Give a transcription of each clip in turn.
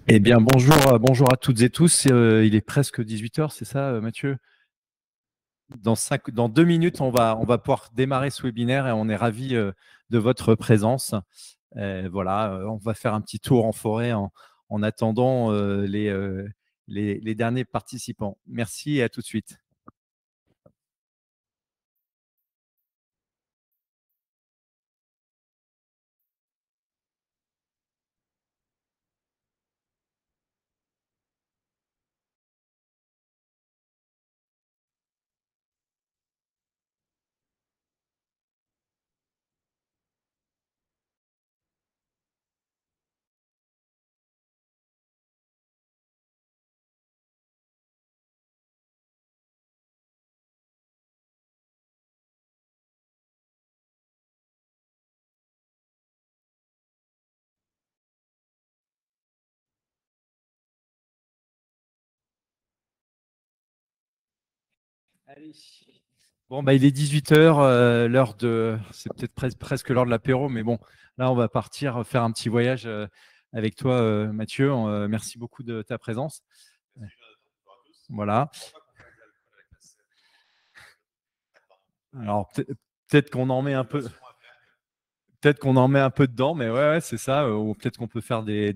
Eh bien, bonjour à toutes et tous. Il est presque 18 h, c'est ça, Mathieu? Dans 2 minutes, on va pouvoir démarrer ce webinaire et on est ravis de votre présence. Voilà, on va faire un petit tour en forêt en attendant les derniers participants. Merci et à tout de suite. Allez. Bon, bah, il est 18 h, c'est peut-être presque l'heure de l'apéro, mais bon, là, on va partir faire un petit voyage avec toi, Mathieu. Merci beaucoup de ta présence. Voilà. Alors, peut-être qu'on en met un peu. Peut-être qu'on en met un peu dedans, mais ouais, c'est ça. Ou peut-être qu'on peut faire des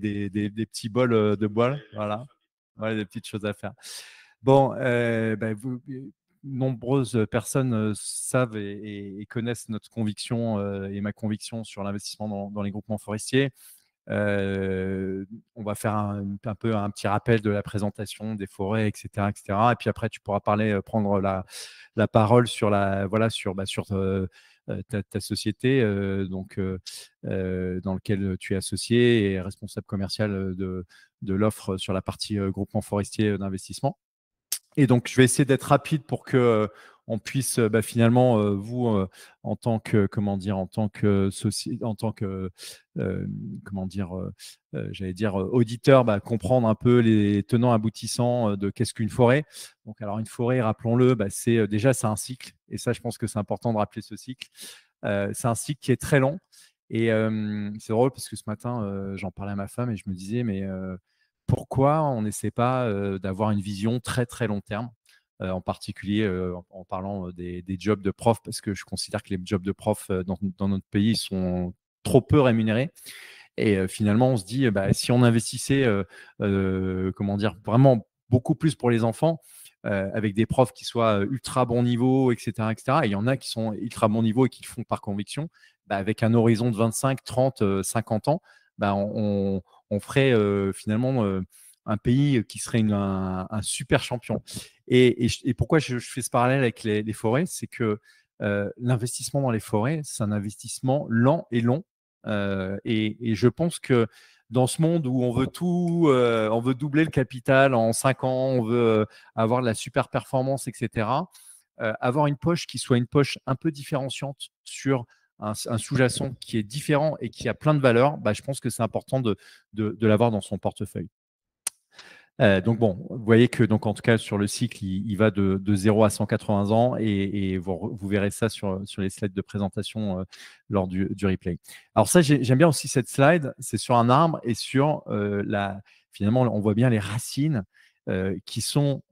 petits bols de bois. Voilà. Ouais, des petites choses à faire. Bon, nombreuses personnes savent et connaissent notre conviction et ma conviction sur l'investissement dans les groupements forestiers. On va faire un peu un petit rappel de la présentation des forêts, etc., etc. Et puis après, tu pourras prendre la parole sur ta société, dans laquelle tu es associé et responsable commercial de l'offre sur la partie groupement forestier d'investissement. Et donc, je vais essayer d'être rapide pour que on puisse finalement, vous, en tant que, comment dire, euh, comment dire, j'allais dire, auditeur, comprendre un peu les tenants aboutissants de qu'est-ce qu'une forêt. Donc, alors, une forêt, rappelons-le, c'est un cycle. Et ça, je pense que c'est important de rappeler ce cycle. C'est un cycle qui est très long. Et c'est drôle parce que ce matin, j'en parlais à ma femme et je me disais, mais pourquoi on n'essaie pas d'avoir une vision très très long terme, en particulier en parlant des jobs de prof, parce que je considère que les jobs de prof dans notre pays sont trop peu rémunérés. Et finalement, on se dit, si on investissait, comment dire, vraiment beaucoup plus pour les enfants, avec des profs qui soient ultra bon niveau, etc., etc. Et il y en a qui sont ultra bon niveau et qui le font par conviction, avec un horizon de 25, 30, 50 ans, on ferait finalement un pays qui serait un super champion. Et pourquoi je fais ce parallèle avec les forêts, c'est que l'investissement dans les forêts, c'est un investissement lent et long. Et je pense que dans ce monde où on veut tout, on veut doubler le capital en 5 ans, on veut avoir de la super performance, etc., avoir une poche qui soit une poche un peu différenciante sur un sous-jacent qui est différent et qui a plein de valeurs, je pense que c'est important de l'avoir dans son portefeuille. Donc bon, vous voyez que donc en tout cas sur le cycle, il va de 0 à 180 ans et vous verrez ça sur les slides de présentation lors du replay. Alors ça, j'aime bien aussi cette slide, c'est sur un arbre et sur finalement, on voit bien les racines qui sont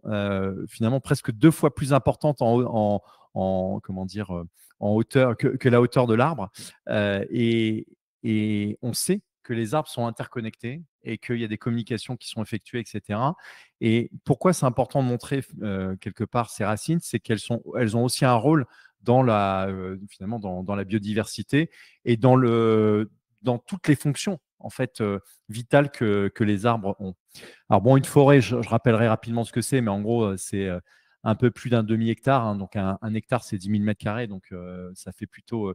finalement presque 2 fois plus importantes comment dire, en hauteur que la hauteur de l'arbre. Et on sait que les arbres sont interconnectés et qu'il y a des communications qui sont effectuées, etc. Et pourquoi c'est important de montrer quelque part ces racines, c'est elles ont aussi un rôle finalement dans la biodiversité et dans toutes les fonctions en fait vitales que les arbres ont. Alors bon, une forêt, je rappellerai rapidement ce que c'est, mais en gros, c'est un peu plus d'un demi-hectare. Hein. Donc un hectare, c'est 10 000 mètres carrés, donc ça fait plutôt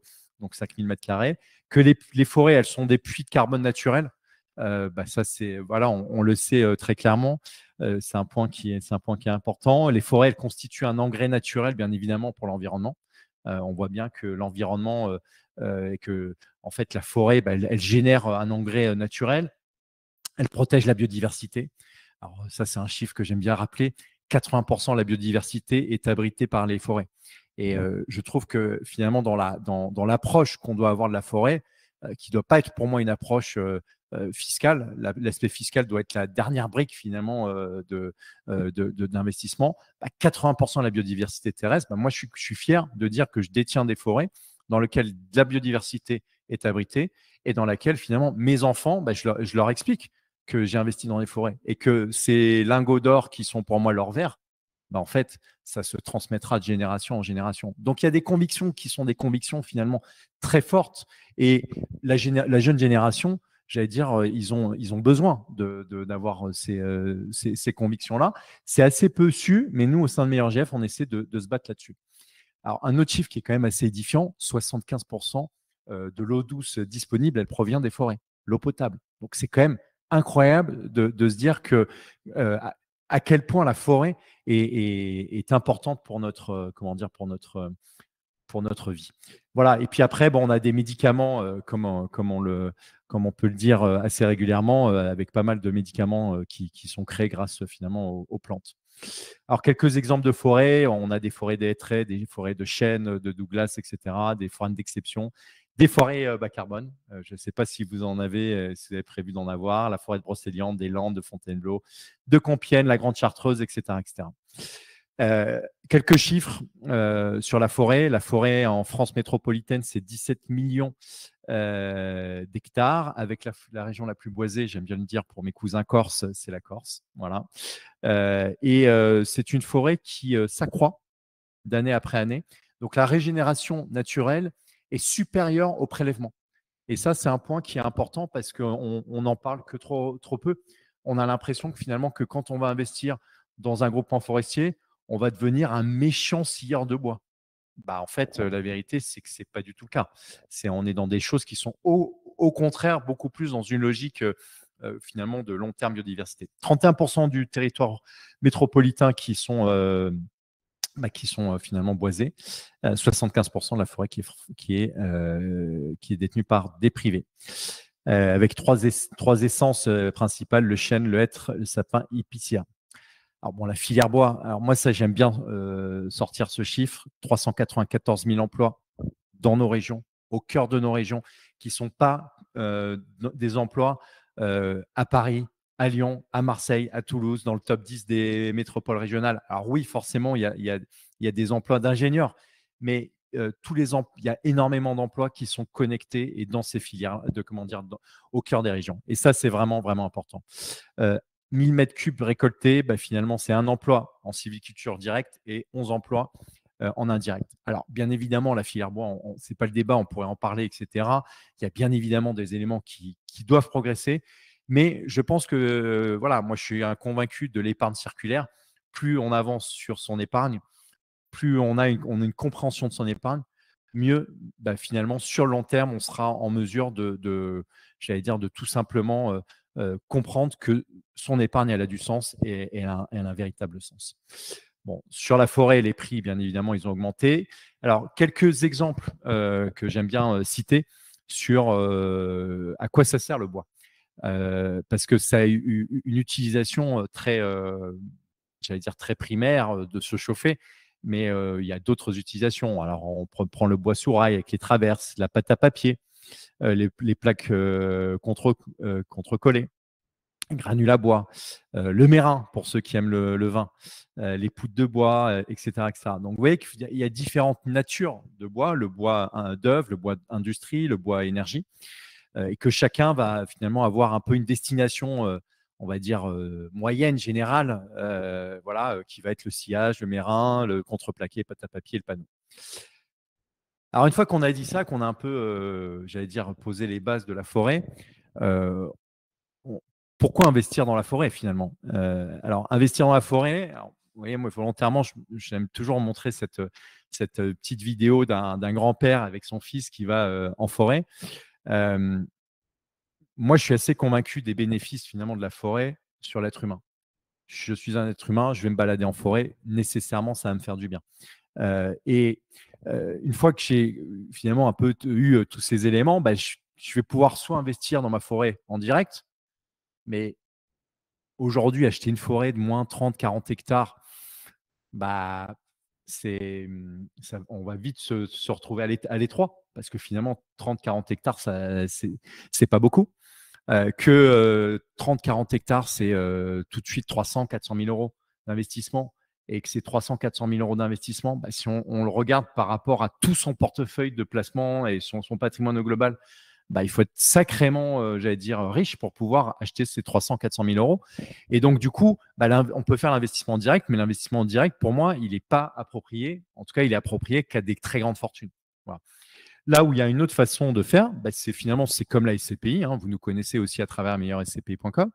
5 000 mètres carrés. Que les forêts, elles sont des puits de carbone naturels. Ça, voilà, on le sait très clairement. C'est un point qui est important. Les forêts, elles constituent un engrais naturel, bien évidemment, pour l'environnement. On voit bien que l'environnement et que, en fait, la forêt, elle génère un engrais naturel. Elle protège la biodiversité. Alors ça, c'est un chiffre que j'aime bien rappeler. 80% de la biodiversité est abritée par les forêts. Et je trouve que finalement, dans l'approche qu'on doit avoir de la forêt, qui ne doit pas être pour moi une approche fiscal. L'aspect fiscal doit être la dernière brique finalement d'investissement. 80% de la biodiversité terrestre, moi je suis fier de dire que je détiens des forêts dans lesquelles de la biodiversité est abritée et dans laquelle finalement mes enfants, je leur explique que j'ai investi dans les forêts et que ces lingots d'or qui sont pour moi l'or vert, en fait, ça se transmettra de génération en génération. Donc, il y a des convictions qui sont des convictions finalement très fortes. Et la jeune génération, j'allais dire, ils ont besoin d'avoir ces convictions-là. C'est assez peu su, mais nous, au sein de Meilleur GF, on essaie de se battre là-dessus. Alors, un autre chiffre qui est quand même assez édifiant, 75% de l'eau douce disponible, elle provient des forêts, l'eau potable. Donc, c'est quand même incroyable de se dire que à quel point la forêt est importante pour notre, pour notre vie. Voilà. Et puis après, on a des médicaments, comme on peut le dire assez régulièrement, avec pas mal de médicaments qui sont créés grâce finalement aux plantes. Alors, quelques exemples de forêts. On a des forêts de hêtraies, des forêts de chênes, de Douglas, etc., des forêts d'exception, des forêts bas carbone. Je ne sais pas si vous en avez, si vous avez prévu d'en avoir. La forêt de Brocéliande, des Landes, de Fontainebleau, de Compiègne, la Grande Chartreuse, etc., etc. Quelques chiffres sur la forêt. La forêt en France métropolitaine, c'est 17 millions d'hectares. Avec la région la plus boisée, j'aime bien le dire pour mes cousins corses, c'est la Corse. Voilà. C'est une forêt qui s'accroît d'année après année. Donc la régénération naturelle est supérieure au prélèvement. Et ça, c'est un point qui est important parce qu'on n'en parle que trop peu. On a l'impression que finalement, que quand on va investir dans un groupement forestier, on va devenir un méchant scieur de bois. En fait, la vérité, c'est que ce n'est pas du tout le cas. On est dans des choses qui sont au contraire beaucoup plus dans une logique finalement de long terme biodiversité. 31% du territoire métropolitain qui sont finalement boisés, 75% de la forêt qui est détenue par des privés. Avec trois essences principales, le chêne, le hêtre, le sapin, épicéa. Alors la filière bois, alors moi ça j'aime bien sortir ce chiffre, 394 000 emplois dans nos régions, au cœur de nos régions, qui ne sont pas des emplois à Paris, à Lyon, à Marseille, à Toulouse, dans le top 10 des métropoles régionales. Alors oui, forcément, il y a des emplois d'ingénieurs, mais il y a énormément d'emplois qui sont connectés et dans ces filières, au cœur des régions. Et ça, c'est vraiment, vraiment important. 1000 mètres cubes récoltés, finalement, c'est un emploi en sylviculture directe et 11 emplois en indirect. Alors, bien évidemment, la filière bois, ce n'est pas le débat, on pourrait en parler, etc. Il y a bien évidemment des éléments qui doivent progresser, mais je pense que, moi, je suis un convaincu de l'épargne circulaire. Plus on avance sur son épargne, plus on a une compréhension de son épargne, mieux, finalement, sur le long terme, on sera en mesure j'allais dire, de tout simplement comprendre que son épargne, elle a du sens et elle a un véritable sens. Sur la forêt, les prix, bien évidemment, ils ont augmenté. Alors, quelques exemples que j'aime bien citer sur à quoi ça sert le bois. Parce que ça a eu une utilisation j'allais dire très primaire de se chauffer, mais il y a d'autres utilisations. Alors, on prend le bois sous rail avec les traverses, la pâte à papier, les plaques contre-collées, granule à bois, le mérin pour ceux qui aiment le vin, les poutres de bois, etc., etc. Donc, vous voyez qu'il y a différentes natures de bois, le bois d'œuvre, le bois industrie, le bois énergie, et que chacun va finalement avoir un peu une destination, on va dire, moyenne, générale, qui va être le sciage, le mérin, le contreplaqué, pâte à papier, le panneau. Alors, une fois qu'on a dit ça, qu'on a un peu, j'allais dire, posé les bases de la forêt, pourquoi investir dans la forêt finalement? Alors, investir dans la forêt, alors, vous voyez, moi, volontairement, j'aime toujours montrer cette petite vidéo d'un grand-père avec son fils qui va en forêt. Moi, je suis assez convaincu des bénéfices finalement de la forêt sur l'être humain. Je suis un être humain, je vais me balader en forêt, nécessairement, ça va me faire du bien. Une fois que j'ai finalement un peu eu tous ces éléments, je vais pouvoir soit investir dans ma forêt en direct, mais aujourd'hui, acheter une forêt de moins 30, 40 hectares, on va vite se retrouver à l'étroit parce que finalement, 30, 40 hectares, c'est pas beaucoup. que 30-40 hectares, c'est tout de suite 300-400 000 euros d'investissement, et que ces 300-400 000 euros d'investissement, bah, si on le regarde par rapport à tout son portefeuille de placement et son patrimoine au global, bah, il faut être sacrément, j'allais dire, riche pour pouvoir acheter ces 300-400 000 euros. Et donc, du coup, bah, on peut faire l'investissement direct, mais l'investissement direct, pour moi, il n'est pas approprié. En tout cas, il est approprié qu'à des très grandes fortunes. Voilà. Là où il y a une autre façon de faire, bah, c'est finalement, c'est comme la SCPI, hein, vous nous connaissez aussi à travers meilleurscpi.com,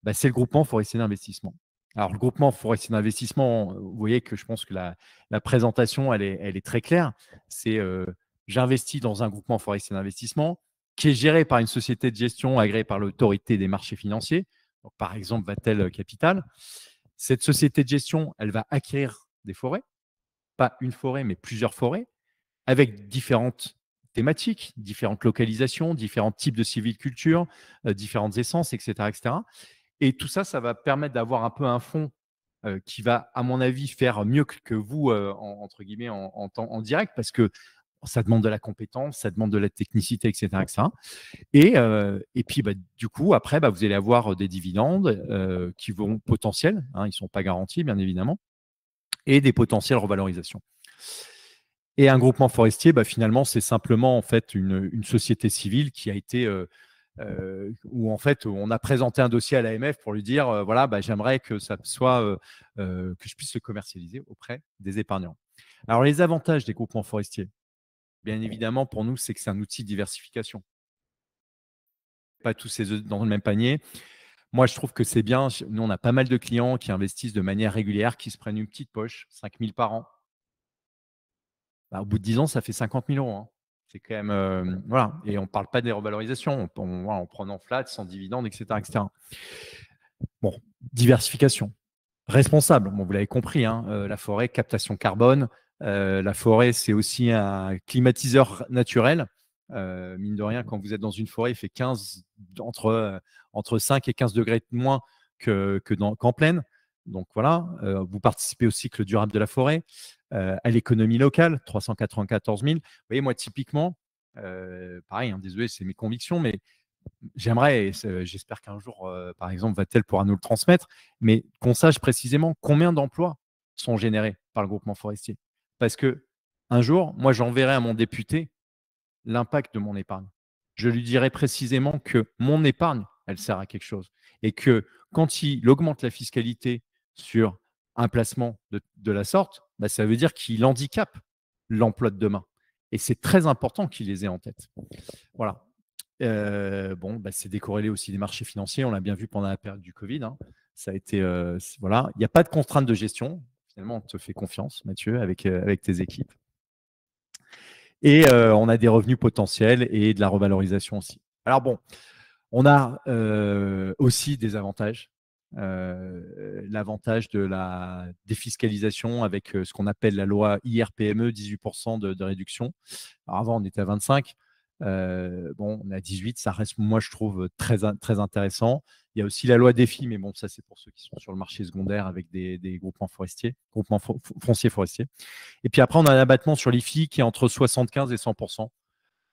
bah, c'est le groupement forestier d'investissement. Alors, le groupement forestier d'investissement, vous voyez que je pense que la présentation, elle est très claire. C'est j'investis dans un groupement forestier d'investissement qui est géré par une société de gestion agréée par l'autorité des marchés financiers, donc, par exemple Vatel Capital. Cette société de gestion, elle va acquérir des forêts, pas une forêt, mais plusieurs forêts, avec différentes thématiques, différentes localisations, différents types de sylviculture, différentes essences, etc., etc. Et tout ça, ça va permettre d'avoir un peu un fonds qui va, à mon avis, faire mieux que vous, entre guillemets, en direct, parce que ça demande de la compétence, ça demande de la technicité, etc. etc. Et puis, bah, du coup, après, bah, vous allez avoir des dividendes qui vont potentiels, hein, ils ne sont pas garantis, bien évidemment, et des potentielles revalorisations. Et un groupement forestier, bah, finalement, c'est simplement en fait une société civile qui a été où en fait on a présenté un dossier à l'AMF pour lui dire voilà, bah, j'aimerais que ça soit que je puisse le commercialiser auprès des épargnants. Alors les avantages des groupements forestiers, bien évidemment pour nous, c'est que c'est un outil de diversification. Pas tous ces œufs dans le même panier. Moi, je trouve que c'est bien. Nous, on a pas mal de clients qui investissent de manière régulière, qui se prennent une petite poche, 5 000 par an. Bah, au bout de 10 ans, ça fait 50 000 euros. Hein. C'est quand même. Voilà. Et on ne parle pas des revalorisations. On prend en flat, sans dividende, etc., etc. Bon, diversification. Responsable. Bon, vous l'avez compris, hein, la forêt, captation carbone. La forêt, c'est aussi un climatiseur naturel. Mine de rien, quand vous êtes dans une forêt, il fait entre 5 et 15 degrés de moins qu'en plaine. Donc voilà, vous participez au cycle durable de la forêt, à l'économie locale, 394 000. Vous voyez, moi, typiquement, pareil, hein, désolé, c'est mes convictions, mais j'aimerais, et j'espère qu'un jour, par exemple, Vatel pourra nous le transmettre, mais qu'on sache précisément combien d'emplois sont générés par le groupement forestier. Parce que un jour, moi, j'enverrai à mon député l'impact de mon épargne. Je lui dirai précisément que mon épargne, elle sert à quelque chose. Et que quand il augmente la fiscalité sur un placement de la sorte, bah, ça veut dire qu'il handicape l'emploi de demain. Et c'est très important qu'il les ait en tête. Voilà. Bon, bah, c'est décorrélé aussi des marchés financiers. On l'a bien vu pendant la période du Covid. Hein. Ça a été, voilà. Il n'y a pas de contrainte de gestion. Finalement, on te fait confiance, Mathieu, avec tes équipes. Et on a des revenus potentiels et de la revalorisation aussi. Alors bon, on a aussi des avantages. L'avantage de la défiscalisation avec ce qu'on appelle la loi IR-PME, 18% de réduction. Alors avant, on était à 25. Bon, on est à 18. Ça reste, moi, je trouve très, très intéressant. Il y a aussi la loi défi, mais bon, ça, c'est pour ceux qui sont sur le marché secondaire avec des groupements forestiers, groupements fonciers forestiers. Et puis après, on a un abattement sur l'IFI qui est entre 75 et 100%.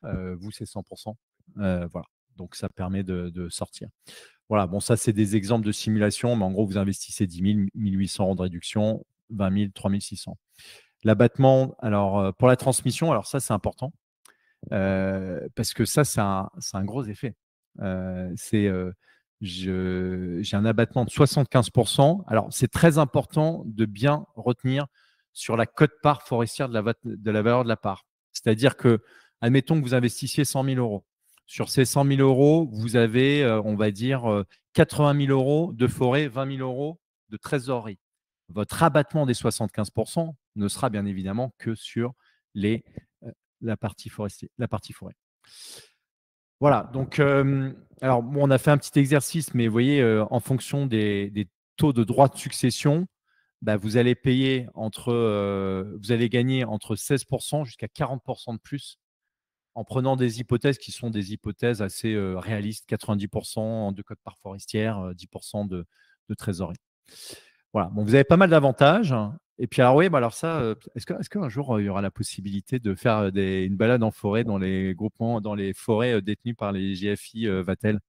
Vous, c'est 100%. Voilà. Donc, ça permet de sortir. Voilà. Bon, ça, c'est des exemples de simulation, mais en gros, vous investissez 10 000, 1 800 euros de réduction, 20 000, 3 600. L'abattement, alors, pour la transmission, alors ça, c'est important parce que ça, c'est un gros effet. J'ai un abattement de 75%. Alors, c'est très important de bien retenir sur la quote-part forestière de la valeur de la part. C'est-à-dire que, admettons que vous investissiez 100 000 euros. Sur ces 100 000 euros, vous avez, on va dire, 80 000 euros de forêt, 20 000 euros de trésorerie. Votre abattement des 75% ne sera bien évidemment que sur la partie forêt. Voilà, donc, alors, bon, on a fait un petit exercice, mais vous voyez, en fonction des taux de droit de succession, bah, vous allez gagner entre 16% jusqu'à 40% de plus en prenant des hypothèses qui sont des hypothèses assez réalistes, 90% de quote-part forestière, 10% de trésorerie. Voilà, bon, vous avez pas mal d'avantages. Et puis, alors, oui, bah, alors ça, est-ce qu'un jour, il y aura la possibilité de faire une balade en forêt dans les groupements, dans les forêts détenues par les GFI Vatel?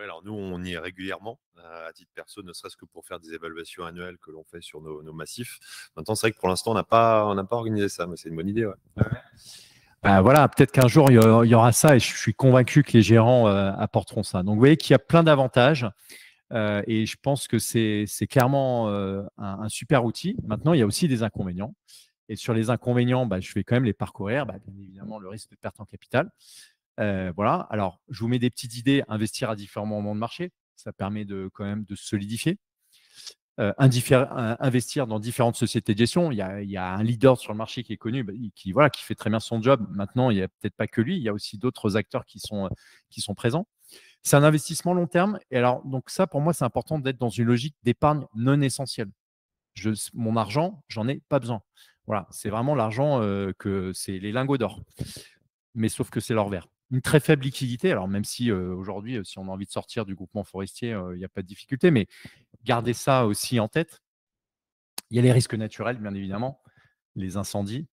Ouais, alors nous, on y est régulièrement, à titre perso, ne serait-ce que pour faire des évaluations annuelles que l'on fait sur nos massifs. Maintenant, c'est vrai que pour l'instant, on n'a pas organisé ça, mais c'est une bonne idée. Ouais. Bah, voilà, peut-être qu'un jour, il y aura ça et je suis convaincu que les gérants apporteront ça. Donc, vous voyez qu'il y a plein d'avantages et je pense que c'est clairement un super outil. Maintenant, il y a aussi des inconvénients. Et sur les inconvénients, bah, je vais quand même les parcourir. Bah, bien évidemment, le risque de perte en capital. Voilà. Alors, je vous mets des petites idées. Investir à différents moments de marché, ça permet quand même de se solidifier. Investir dans différentes sociétés de gestion. Il y a un leader sur le marché qui est connu, bah, qui fait très bien son job. Maintenant, il n'y a peut-être pas que lui. Il y a aussi d'autres acteurs qui sont présents. C'est un investissement long terme. Et alors, donc ça, pour moi, c'est important d'être dans une logique d'épargne non essentielle. Mon argent, j'en ai pas besoin. Voilà, c'est vraiment l'argent que c'est les lingots d'or. Mais sauf que c'est l'or vert. Une très faible liquidité. Alors, même si aujourd'hui, si on a envie de sortir du groupement forestier, il n'y a pas de difficulté. Mais gardez ça aussi en tête. Il y a les risques naturels, bien évidemment, les incendies.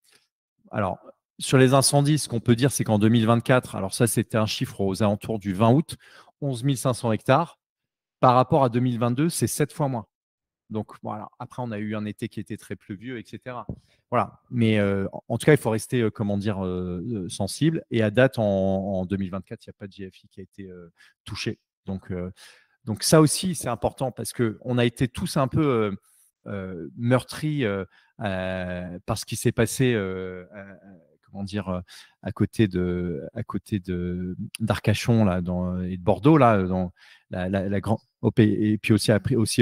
Alors, sur les incendies, ce qu'on peut dire, c'est qu'en 2024, alors ça, c'était un chiffre aux alentours du 20 août, 11 500 hectares. Par rapport à 2022, c'est 7 fois moins. Donc, voilà. Après, on a eu un été qui était très pluvieux, etc. Voilà. Mais en tout cas, il faut rester, sensible. Et à date, en 2024, il n'y a pas de GFI qui a été touché. Donc ça aussi, c'est important parce qu'on a été tous un peu meurtris par ce qui s'est passé comment dire, d'Arcachon là, et de Bordeaux, là, dans la grande, et puis aussi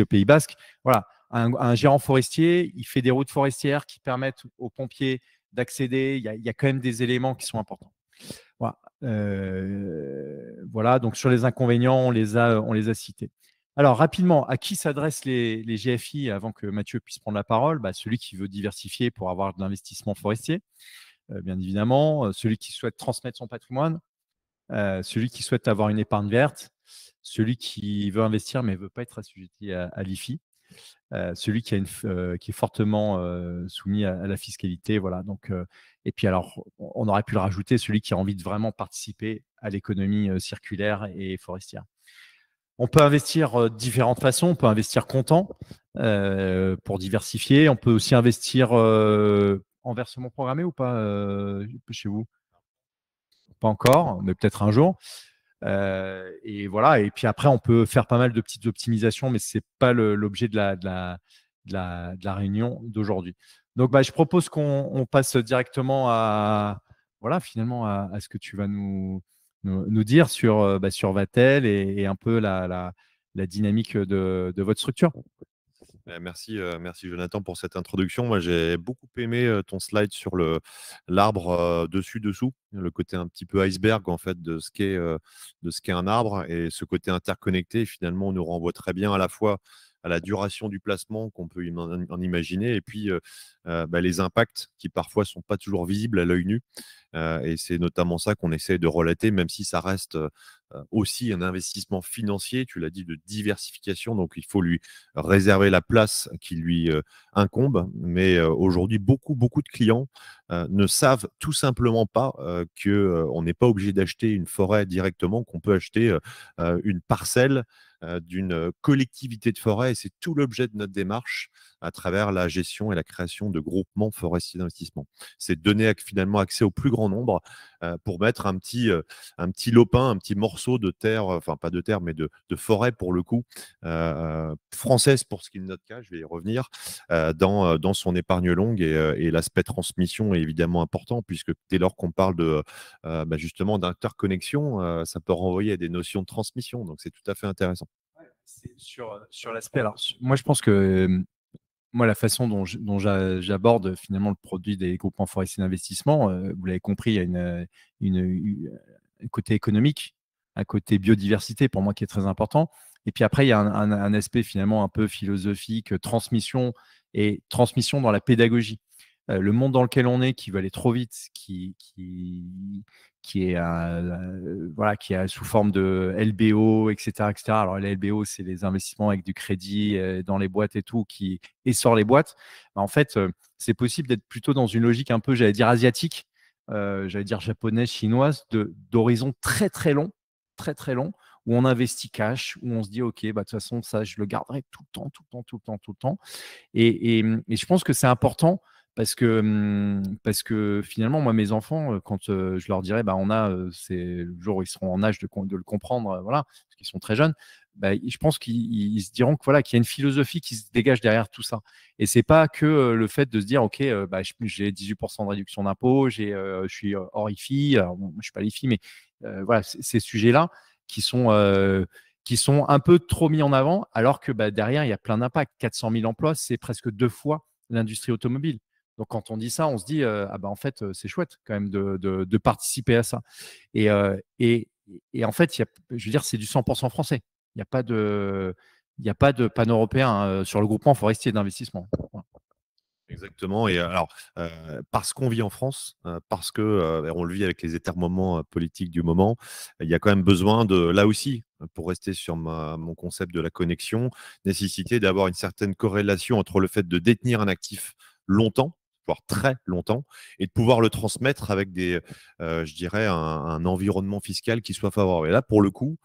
au Pays Basque. Voilà, un gérant forestier, il fait des routes forestières qui permettent aux pompiers d'accéder. Il y a quand même des éléments qui sont importants. Voilà. Voilà, donc sur les inconvénients, on les a cités. Alors, rapidement, à qui s'adressent les GFI avant que Mathieu puisse prendre la parole? Bah, celui qui veut diversifier pour avoir de l'investissement forestier, bien évidemment, celui qui souhaite transmettre son patrimoine, celui qui souhaite avoir une épargne verte, celui qui veut investir mais ne veut pas être assujetti à l'IFI, celui qui est fortement soumis à la fiscalité. Voilà. Donc, et puis alors, on aurait pu le rajouter, celui qui a envie de vraiment participer à l'économie circulaire et forestière. On peut investir de différentes façons. On peut investir comptant pour diversifier. On peut aussi investir en versement programmé ou pas chez vous? Pas encore, mais peut-être un jour. Et voilà. Et puis après, on peut faire pas mal de petites optimisations, mais ce n'est pas l'objet de la réunion d'aujourd'hui. Donc, bah, je propose qu'on passe directement voilà, finalement à ce que tu vas nous dire sur Vatel et un peu la dynamique de votre structure. Merci, merci Jonathan pour cette introduction. Moi, j'ai beaucoup aimé ton slide sur l'arbre dessus-dessous, le côté un petit peu iceberg en fait de ce qu'est un arbre et ce côté interconnecté. Finalement, on nous renvoie très bien à la fois à la duration du placement qu'on peut en imaginer et puis les impacts qui parfois sont pas toujours visibles à l'œil nu. Et c'est notamment ça qu'on essaie de relater, même si ça reste aussi un investissement financier, tu l'as dit, de diversification. Donc, il faut lui réserver la place qui lui incombe. Mais aujourd'hui, beaucoup de clients ne savent tout simplement pas qu'on n'est pas obligé d'acheter une forêt directement, qu'on peut acheter une parcelle d'une collectivité de forêt. Et c'est tout l'objet de notre démarche à travers la gestion et la création de groupements forestiers d'investissement. C'est donner finalement accès au plus grand nombre pour mettre un petit lopin, un petit morceau de terre, enfin pas de terre, mais de forêt pour le coup, française pour ce qui est de notre cas, je vais y revenir, dans son épargne longue et l'aspect transmission est évidemment important puisque dès lors qu'on parle justement d'interconnexion, ça peut renvoyer à des notions de transmission, donc c'est tout à fait intéressant. C'est sur l'aspect. Alors, moi, je pense que moi, la façon dont j'aborde finalement le produit des groupements forestiers d'investissement, vous l'avez compris, il y a un côté économique, un côté biodiversité pour moi qui est très important. Et puis après, il y a un aspect finalement un peu philosophique, transmission et transmission dans la pédagogie. Le monde dans lequel on est, qui veut aller trop vite, qui est voilà, qui est sous forme de LBO, etc., etc. Alors les LBO, c'est les investissements avec du crédit dans les boîtes et tout, qui essore les boîtes. Bah, en fait, c'est possible d'être plutôt dans une logique un peu, j'allais dire asiatique, j'allais dire japonaise, chinoise, d'horizon très très long, où on investit cash, où on se dit, OK, bah, de toute façon, ça, je le garderai tout le temps, tout le temps, tout le temps, tout le temps. Et je pense que c'est important parce que finalement, moi, mes enfants, quand je leur dirais, bah, c'est le jour où ils seront en âge de le comprendre, voilà, parce qu'ils sont très jeunes, bah, je pense qu'ils se diront que, voilà, qu'il y a une philosophie qui se dégage derrière tout ça. Et c'est pas que le fait de se dire, OK, bah, j'ai 18% de réduction d'impôt, je suis hors IFI, alors, bon, je ne suis pas l'IFI, mais voilà, ces sujets-là qui sont, qui sont un peu trop mis en avant, alors que bah, derrière, il y a plein d'impacts. 400 000 emplois, c'est presque 2 fois l'industrie automobile. Donc, quand on dit ça, on se dit, ah bah, en fait, c'est chouette quand même de participer à ça. Et, en fait, je veux dire, c'est du 100% français. Il n'y a pas de pan-européen sur le groupement forestier d'investissement. Voilà. Exactement. Et alors, parce qu'on vit en France, parce que on le vit avec les étermoments politiques du moment, il y a quand même besoin de, là aussi, pour rester sur mon concept de la connexion, nécessité d'avoir une certaine corrélation entre le fait de détenir un actif longtemps, voire très longtemps, et de pouvoir le transmettre avec je dirais, un environnement fiscal qui soit favorable. Et là, pour le coup,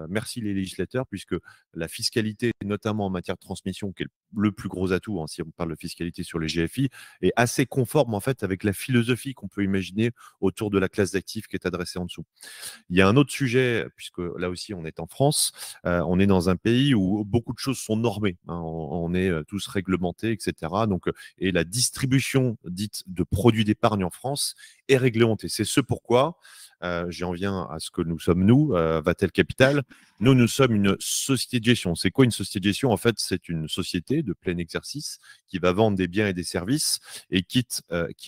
merci les législateurs, puisque la fiscalité, notamment en matière de transmission, qui est le plus gros atout, hein, si on parle de fiscalité sur les GFI, est assez conforme en fait avec la philosophie qu'on peut imaginer autour de la classe d'actifs qui est adressée en dessous. Il y a un autre sujet, puisque là aussi on est en France, on est dans un pays où beaucoup de choses sont normées, hein, on est tous réglementés, etc. Donc, et la distribution dite de produits d'épargne en France est réglementée. C'est ce pourquoi j'en viens à ce que nous sommes, nous, Vatel Capital. Nous sommes une société de gestion. C'est quoi une société de gestion? En fait, c'est une société de plein exercice qui va vendre des biens et des services et qui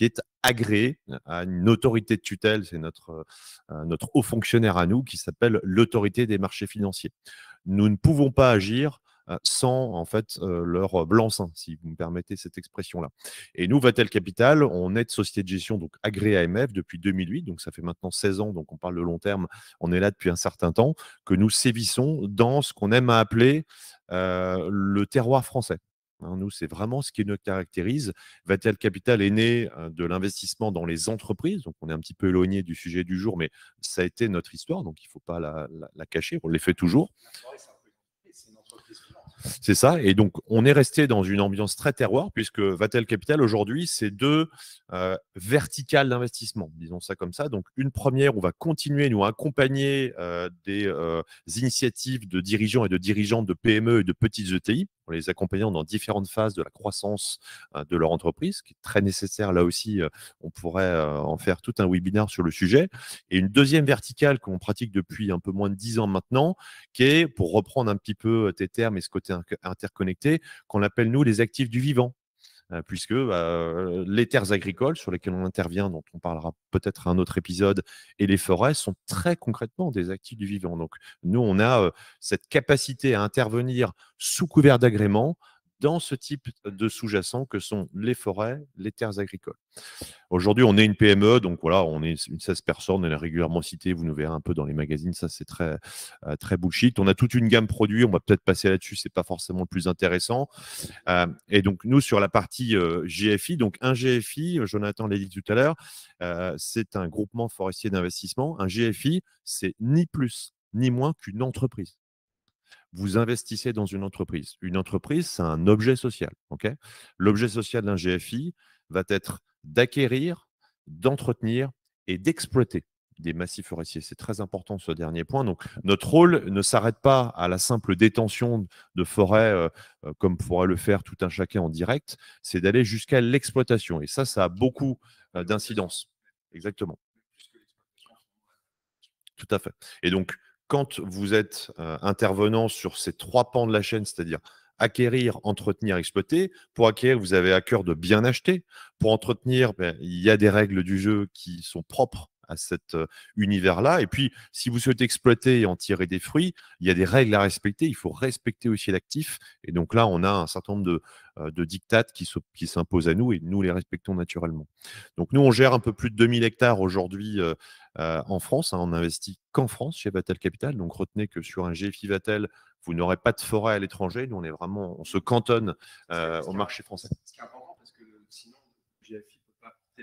est agréée à une autorité de tutelle. C'est notre haut fonctionnaire à nous qui s'appelle l'autorité des marchés financiers. Nous ne pouvons pas agir sans en fait leur blanc-seing, si vous me permettez cette expression-là. Et nous, Vatel Capital, on est de société de gestion donc agréée AMF depuis 2008, donc ça fait maintenant 16 ans, donc on parle de long terme, on est là depuis un certain temps, que nous sévissons dans ce qu'on aime à appeler le terroir français. Nous, c'est vraiment ce qui nous caractérise. Vatel Capital est né de l'investissement dans les entreprises, donc on est un petit peu éloigné du sujet du jour, mais ça a été notre histoire, donc il ne faut pas la cacher, on les fait toujours. C'est ça. Et donc, on est resté dans une ambiance très terroir, puisque Vatel Capital, aujourd'hui, c'est 2 verticales d'investissement, disons ça comme ça. Donc, une première, on va continuer, nous, à accompagner des initiatives de dirigeants et de dirigeantes de PME et de petites ETI, en les accompagnant dans différentes phases de la croissance de leur entreprise, qui est très nécessaire. Là aussi, on pourrait en faire tout un webinaire sur le sujet. Et une deuxième verticale qu'on pratique depuis un peu moins de 10 ans maintenant, qui est, pour reprendre un petit peu tes termes et ce côté interconnecté, qu'on appelle, nous, les actifs du vivant. Puisque les terres agricoles sur lesquelles on intervient, dont on parlera peut-être à un autre épisode, et les forêts sont très concrètement des actifs du vivant. Donc, nous, on a cette capacité à intervenir sous couvert d'agrément dans ce type de sous-jacent que sont les forêts, les terres agricoles. Aujourd'hui, on est une PME, donc voilà, on est une 16 personnes, on est régulièrement cité, vous nous verrez un peu dans les magazines, ça c'est très, très bullshit. On a toute une gamme produits, on va peut-être passer là-dessus, c'est pas forcément le plus intéressant. Et donc, nous, sur la partie GFI, donc un GFI, Jonathan l'a dit tout à l'heure, c'est un groupement forestier d'investissement. Un GFI, c'est ni plus ni moins qu'une entreprise. Vous investissez dans une entreprise. Une entreprise, c'est un objet social. Okay, l'objet social d'un GFI va être d'acquérir, d'entretenir et d'exploiter des massifs forestiers. C'est très important ce dernier point. Donc, notre rôle ne s'arrête pas à la simple détention de forêts comme pourrait le faire tout un chacun en direct, c'est d'aller jusqu'à l'exploitation. Et ça a beaucoup d'incidence. Exactement. Tout à fait. Et donc, quand vous êtes intervenant sur ces 3 pans de la chaîne, c'est-à-dire acquérir, entretenir, exploiter, pour acquérir, vous avez à cœur de bien acheter. Pour entretenir, il y a des règles du jeu qui sont propres à cet univers-là. Et puis, si vous souhaitez exploiter et en tirer des fruits, il y a des règles à respecter. Il faut respecter aussi l'actif. Et donc là, on a un certain nombre de dictates qui s'imposent à nous et nous les respectons naturellement. Donc nous, on gère un peu plus de 2000 hectares aujourd'hui en France. On n'investit qu'en France chez Vatel Capital. Donc retenez que sur un GFI Vatel, vous n'aurez pas de forêt à l'étranger. Nous, on se cantonne au marché français. Ce qui est important parce que sinon, le GFI ne peut pas porter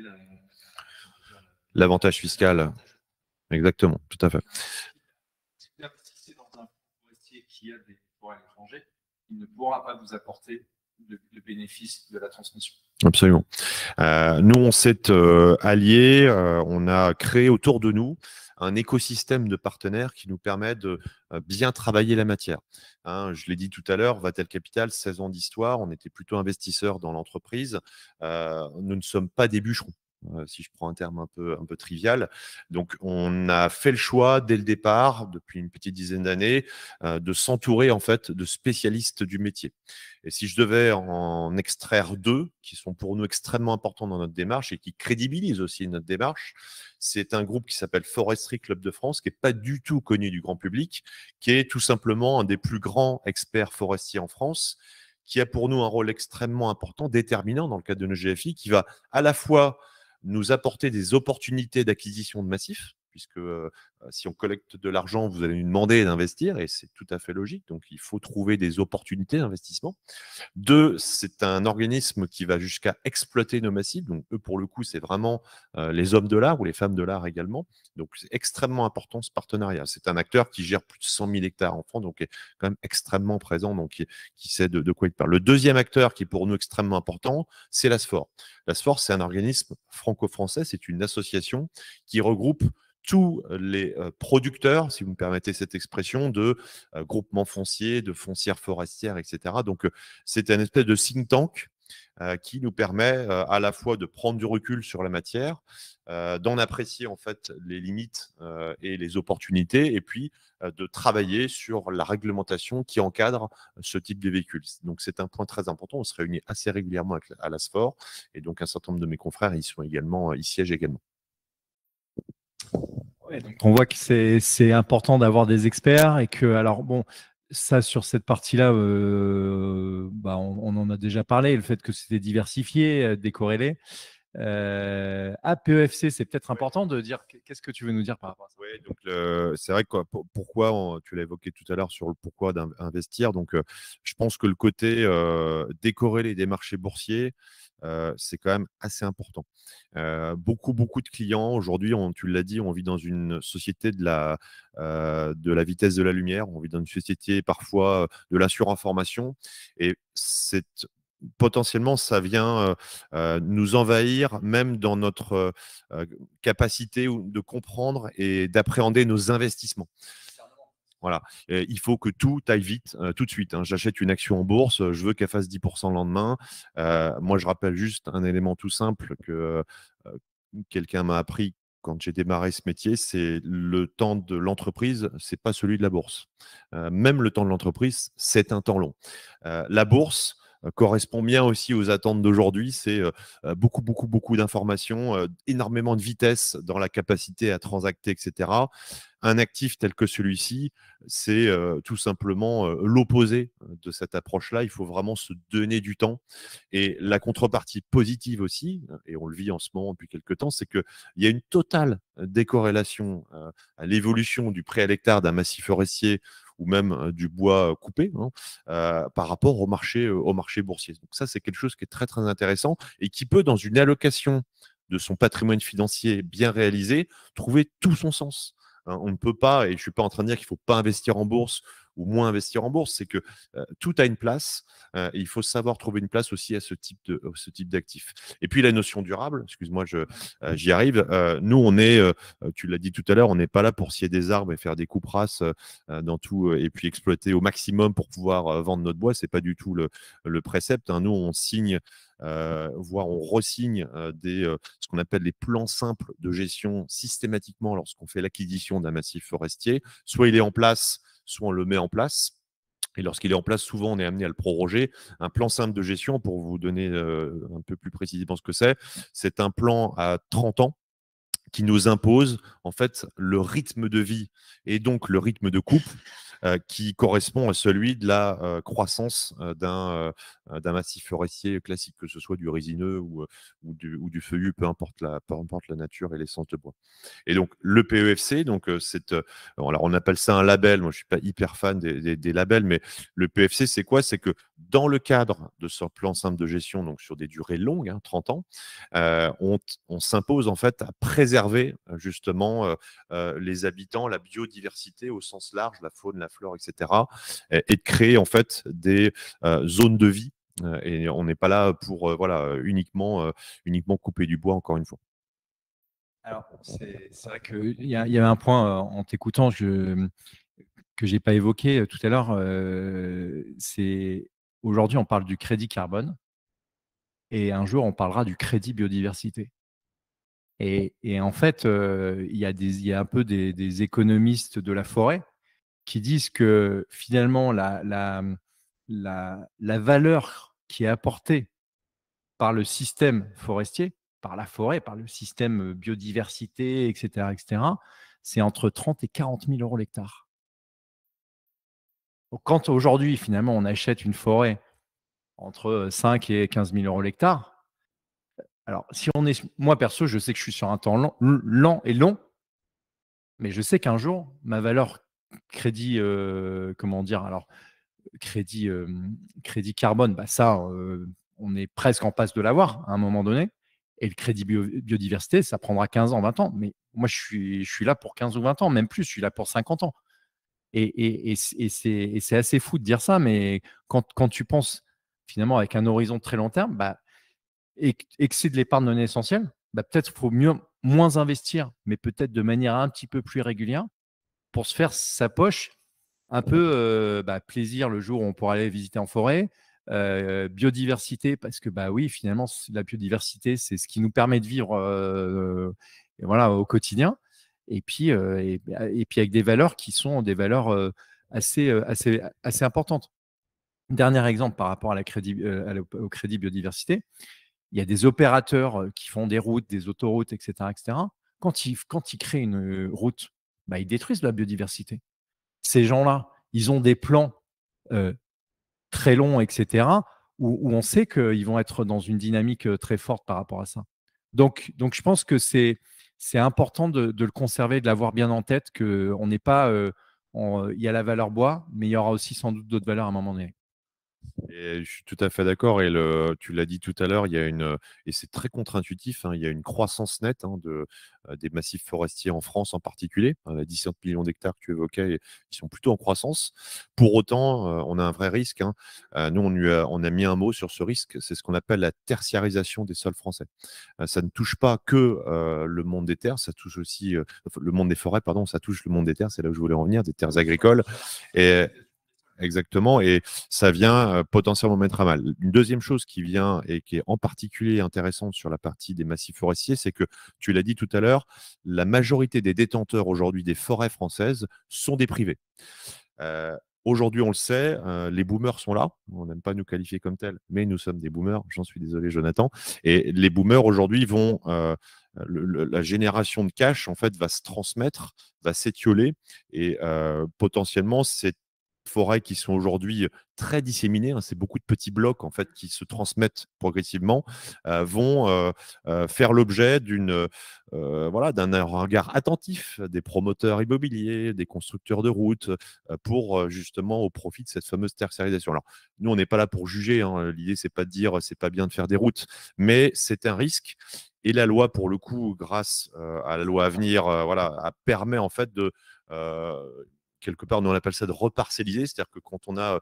l'avantage fiscal. Exactement, tout à fait. Si vous investissez dans un il ne pourra pas vous apporter le bénéfice de la transmission. Absolument. Nous, on s'est alliés, on a créé autour de nous un écosystème de partenaires qui nous permet de bien travailler la matière. Hein, je l'ai dit tout à l'heure, Vatel Capital, 16 ans d'histoire, on était plutôt investisseurs dans l'entreprise. Nous ne sommes pas des bûcherons. Si je prends un terme un peu trivial. Donc, on a fait le choix dès le départ, depuis une petite dizaine d'années, de s'entourer en fait de spécialistes du métier. Et si je devais en extraire deux, qui sont pour nous extrêmement importants dans notre démarche et qui crédibilisent aussi notre démarche, c'est un groupe qui s'appelle Forestry Club de France, qui n'est pas du tout connu du grand public, qui est tout simplement un des plus grands experts forestiers en France, qui a pour nous un rôle extrêmement important, déterminant dans le cadre de nos GFI, qui va à la fois nous apporter des opportunités d'acquisition de massifs, puisque si on collecte de l'argent, vous allez nous demander d'investir, et c'est tout à fait logique, donc il faut trouver des opportunités d'investissement. Deux, c'est un organisme qui va jusqu'à exploiter nos massifs, donc eux, pour le coup, c'est vraiment les hommes de l'art ou les femmes de l'art également, donc c'est extrêmement important ce partenariat. C'est un acteur qui gère plus de 100 000 hectares en France, donc qui est quand même extrêmement présent, donc qui sait de quoi il parle. Le deuxième acteur qui est pour nous extrêmement important, c'est l'ASFOR. L'ASFOR, c'est un organisme franco-français, c'est une association qui regroupe tous les producteurs, si vous me permettez cette expression, de groupements fonciers, de foncières forestières, etc. Donc, c'est un espèce de think tank qui nous permet à la fois de prendre du recul sur la matière, d'en apprécier en fait les limites et les opportunités, et puis de travailler sur la réglementation qui encadre ce type de véhicules. Donc, c'est un point très important. On se réunit assez régulièrement à l'ASFOR, et donc un certain nombre de mes confrères y siègent également. Ouais, donc on voit que c'est important d'avoir des experts et que, alors bon, ça sur cette partie-là, on en a déjà parlé, le fait que c'était diversifié, décorrélé. PEFC, c'est peut-être important de dire, qu'est-ce que tu veux nous dire par rapport à ça? Oui, donc c'est vrai que pourquoi, tu l'as évoqué tout à l'heure sur le pourquoi d'investir. Donc, je pense que le côté décorrélé des marchés boursiers, c'est quand même assez important. Beaucoup de clients aujourd'hui, tu l'as dit, on vit dans une société de la vitesse de la lumière, on vit dans une société parfois de la surinformation, et potentiellement, ça vient nous envahir même dans notre capacité de comprendre et d'appréhender nos investissements. Voilà. Il faut que tout aille vite, tout de suite. Hein. J'achète une action en bourse, je veux qu'elle fasse 10% le lendemain. Moi, je rappelle juste un élément tout simple que quelqu'un m'a appris quand j'ai démarré ce métier, c'est le temps de l'entreprise, c'est pas celui de la bourse. Même le temps de l'entreprise, c'est un temps long. La bourse correspond bien aussi aux attentes d'aujourd'hui. C'est beaucoup d'informations, énormément de vitesse dans la capacité à transacter, etc. Un actif tel que celui-ci, c'est tout simplement l'opposé de cette approche-là. Il faut vraiment se donner du temps. Et la contrepartie positive aussi, et on le vit en ce moment depuis quelques temps, c'est qu'il y a une totale décorrélation à l'évolution du prix à l'hectare d'un massif forestier ou même du bois coupé par rapport au marché boursier. Donc ça, c'est quelque chose qui est très, très intéressant et qui peut, dans une allocation de son patrimoine financier bien réalisé, trouver tout son sens. On ne peut pas, et je ne suis pas en train de dire qu'il ne faut pas investir en bourse ou moins investir en bourse, c'est que tout a une place. Et il faut savoir trouver une place aussi à ce type d'actifs. Et puis la notion durable, excuse-moi, j'y arrive. Nous, on est, tu l'as dit tout à l'heure, on n'est pas là pour scier des arbres et faire des coupes rases dans tout, et puis exploiter au maximum pour pouvoir vendre notre bois. C'est pas du tout le précepte. Hein. Nous, on signe, voire on resigne ce qu'on appelle les plans simples de gestion systématiquement lorsqu'on fait l'acquisition d'un massif forestier. Soit il est en place, soit on le met en place. Et lorsqu'il est en place, souvent, on est amené à le proroger. Un plan simple de gestion, pour vous donner un peu plus précisément ce que c'est un plan à 30 ans qui nous impose en fait le rythme de vie et donc le rythme de coupe qui correspond à celui de la croissance d'un massif forestier classique, que ce soit du résineux ou du feuillu, peu importe la nature et l'essence de bois. Et donc le PEFC, donc alors on appelle ça un label. Moi, je suis pas hyper fan des labels, mais le PEFC, c'est quoi? C'est que dans le cadre de ce plan simple de gestion, donc sur des durées longues, 30 ans, on s'impose en fait à préserver justement les habitants, la biodiversité au sens large, la faune, la flore, etc., et de créer en fait des zones de vie. Et on n'est pas là pour uniquement couper du bois, encore une fois. Alors, c'est vrai qu'il y a un point en t'écoutant que je n'ai pas évoqué tout à l'heure. C'est aujourd'hui, on parle du crédit carbone et un jour, on parlera du crédit biodiversité. Et en fait, il y a un peu des économistes de la forêt qui disent que finalement, la valeur qui est apportée par le système forestier, par la forêt, par le système biodiversité, etc., c'est entre 30 et 40 000 euros l'hectare. Donc, quand aujourd'hui, finalement, on achète une forêt entre 5 et 15 000 euros l'hectare, alors si on est, moi perso, je sais que je suis sur un temps lent et long, mais je sais qu'un jour, ma valeur crédit, comment dire, alors crédit, crédit carbone, bah ça, on est presque en passe de l'avoir à un moment donné. Et le crédit biodiversité, ça prendra 15 ans, 20 ans. Mais moi, je suis là pour 15 ou 20 ans, même plus, je suis là pour 50 ans. C'est assez fou de dire ça, mais quand tu penses finalement avec un horizon très long terme, bah, et que c'est de l'épargne non essentielle, bah, peut-être qu'il faut moins investir, mais peut-être de manière un petit peu plus régulière pour se faire sa poche un peu plaisir le jour où on pourra aller visiter en forêt, biodiversité, parce que bah oui, finalement, la biodiversité, c'est ce qui nous permet de vivre et voilà, au quotidien. Et puis avec des valeurs qui sont des valeurs assez importantes. Dernier exemple par rapport au crédit biodiversité, il y a des opérateurs qui font des routes, des autoroutes, etc., etc. Quand ils créent une route, bah, ils détruisent la biodiversité. Ces gens-là, ils ont des plans euh, très longs, etc., où on sait qu'ils vont être dans une dynamique très forte par rapport à ça. Donc je pense que c'est important de le conserver, de l'avoir bien en tête, qu'on n'est pas. Il y a la valeur bois, mais il y aura aussi sans doute d'autres valeurs à un moment donné. Et je suis tout à fait d'accord. Et tu l'as dit tout à l'heure, il y a et c'est très contre-intuitif, il y a une croissance nette des massifs forestiers en France en particulier. Les 17 millions d'hectares que tu évoquais, ils sont plutôt en croissance. Pour autant, on a un vrai risque. Nous, on a mis un mot sur ce risque. C'est ce qu'on appelle la tertiarisation des sols français. Ça ne touche pas que le monde des terres, ça touche aussi le monde des forêts, pardon, ça touche le monde des terres, c'est là où je voulais en venir, des terres agricoles. Et exactement, et ça vient potentiellement mettre à mal. Une deuxième chose qui vient et qui est en particulier intéressante sur la partie des massifs forestiers, c'est que, tu l'as dit tout à l'heure, la majorité des détenteurs aujourd'hui des forêts françaises sont des privés. Aujourd'hui, on le sait, les boomers sont là. On n'aime pas nous qualifier comme tels, mais nous sommes des boomers. J'en suis désolé, Jonathan. Et les boomers aujourd'hui vont, la génération de cash en fait va se transmettre, va s'étioler, et potentiellement c'est forêts qui sont aujourd'hui très disséminées, c'est beaucoup de petits blocs en fait qui se transmettent progressivement, vont faire l'objet d'un regard attentif des promoteurs immobiliers, des constructeurs de routes, pour justement au profit de cette fameuse tertiarisation. Alors nous, on n'est pas là pour juger, l'idée c'est pas de dire c'est pas bien de faire des routes, mais c'est un risque. Et la loi, pour le coup, grâce à la loi à venir, permet en fait de quelque part, nous on appelle ça de reparcelliser, c'est-à-dire que quand on a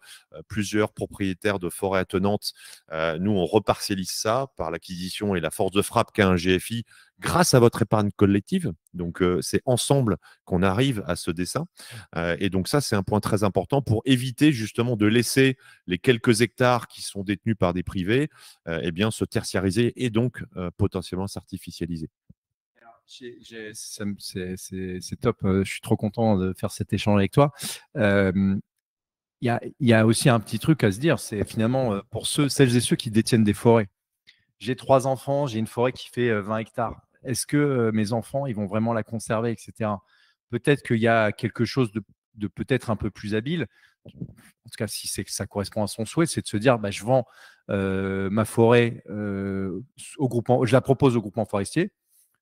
plusieurs propriétaires de forêts attenantes, nous on reparcellise ça par l'acquisition et la force de frappe qu'a un GFI grâce à votre épargne collective. Donc c'est ensemble qu'on arrive à ce dessin. Et donc ça, c'est un point très important pour éviter justement de laisser les quelques hectares qui sont détenus par des privés se tertiariser et donc potentiellement s'artificialiser. C'est top. Je suis trop content de faire cet échange avec toi. Il y a aussi un petit truc à se dire, c'est finalement pour celles et ceux qui détiennent des forêts. J'ai 3 enfants, j'ai une forêt qui fait 20 hectares. Est-ce que mes enfants, ils vont vraiment la conserver, etc. Peut-être qu'il y a quelque chose de peut-être un peu plus habile. En tout cas, si c'est que ça correspond à son souhait, c'est de se dire, bah, je vends ma forêt je la propose au groupement forestier.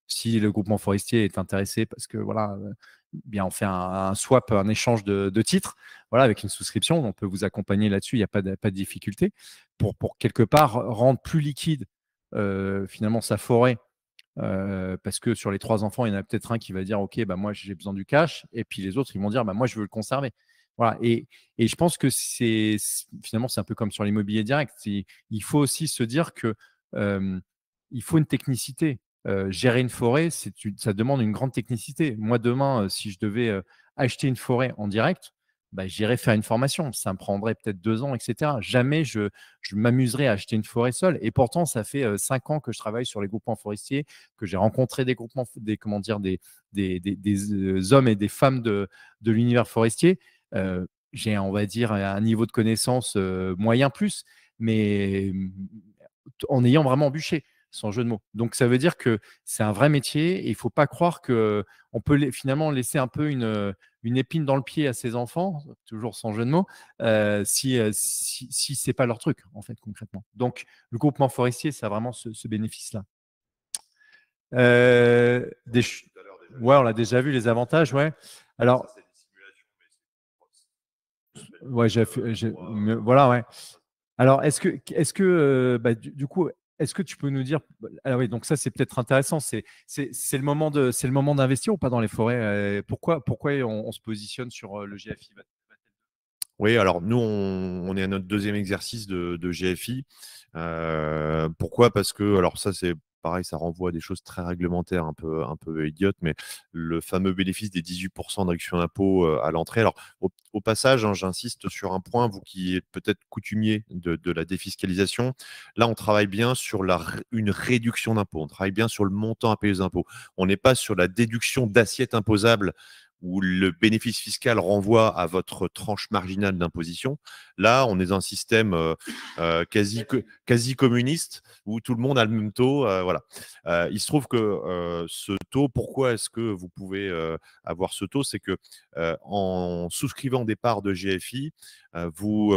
Si le groupement forestier est intéressé, parce que voilà, bien on fait un swap, un échange de titres, voilà, avec une souscription, on peut vous accompagner là-dessus, il n'y a pas de difficulté, pour quelque part rendre plus liquide finalement sa forêt. Parce que sur les 3 enfants, il y en a peut-être un qui va dire: «OK, bah, moi, j'ai besoin du cash», et puis les autres, ils vont dire: «Bah, moi, je veux le conserver». Voilà, et je pense que finalement, c'est un peu comme sur l'immobilier direct. Il faut aussi se dire que, il faut une technicité. Gérer une forêt, ça demande une grande technicité. Moi, demain, si je devais, acheter une forêt en direct, bah, j'irais faire une formation. Ça me prendrait peut-être 2 ans et cetera. Jamais je m'amuserais à acheter une forêt seule, et pourtant ça fait, 5 ans que je travaille sur les groupements forestiers, que j'ai rencontré des groupements, comment dire, des hommes et des femmes de l'univers forestier. J'ai, on va dire, un niveau de connaissance moyen plus, mais en ayant vraiment bûché, sans jeu de mots. Donc ça veut dire que c'est un vrai métier, et il ne faut pas croire qu'on peut finalement laisser un peu une épine dans le pied à ses enfants, toujours sans jeu de mots, si ce n'est pas leur truc, en fait, concrètement. Donc le groupement forestier, ça a vraiment ce bénéfice-là. Ouais, on l'a déjà vu, les avantages, ouais. Alors, ouais, voilà, ouais. Alors, bah, du coup, est-ce que tu peux nous dire, ah oui, donc ça, c'est peut-être intéressant, c'est le moment d'investir ou pas dans les forêts? Pourquoi on se positionne sur le GFI? Oui, alors nous, on est à notre deuxième exercice de GFI. Pourquoi? Parce que, alors ça, c'est pareil, ça renvoie à des choses très réglementaires, un peu idiotes, mais le fameux bénéfice des 18% de réduction d'impôt à l'entrée. Alors, au passage, hein, j'insiste sur un point, vous qui êtes peut-être coutumier de la défiscalisation, là, on travaille bien sur une réduction d'impôt. On travaille bien sur le montant à payer aux impôts. On n'est pas sur la déduction d'assiette imposable où le bénéfice fiscal renvoie à votre tranche marginale d'imposition. Là, on est dans un système quasi communiste où tout le monde a le même taux. Voilà. Il se trouve que ce taux, pourquoi est-ce que vous pouvez avoir ce taux? C'est que en souscrivant des parts de GFI, vous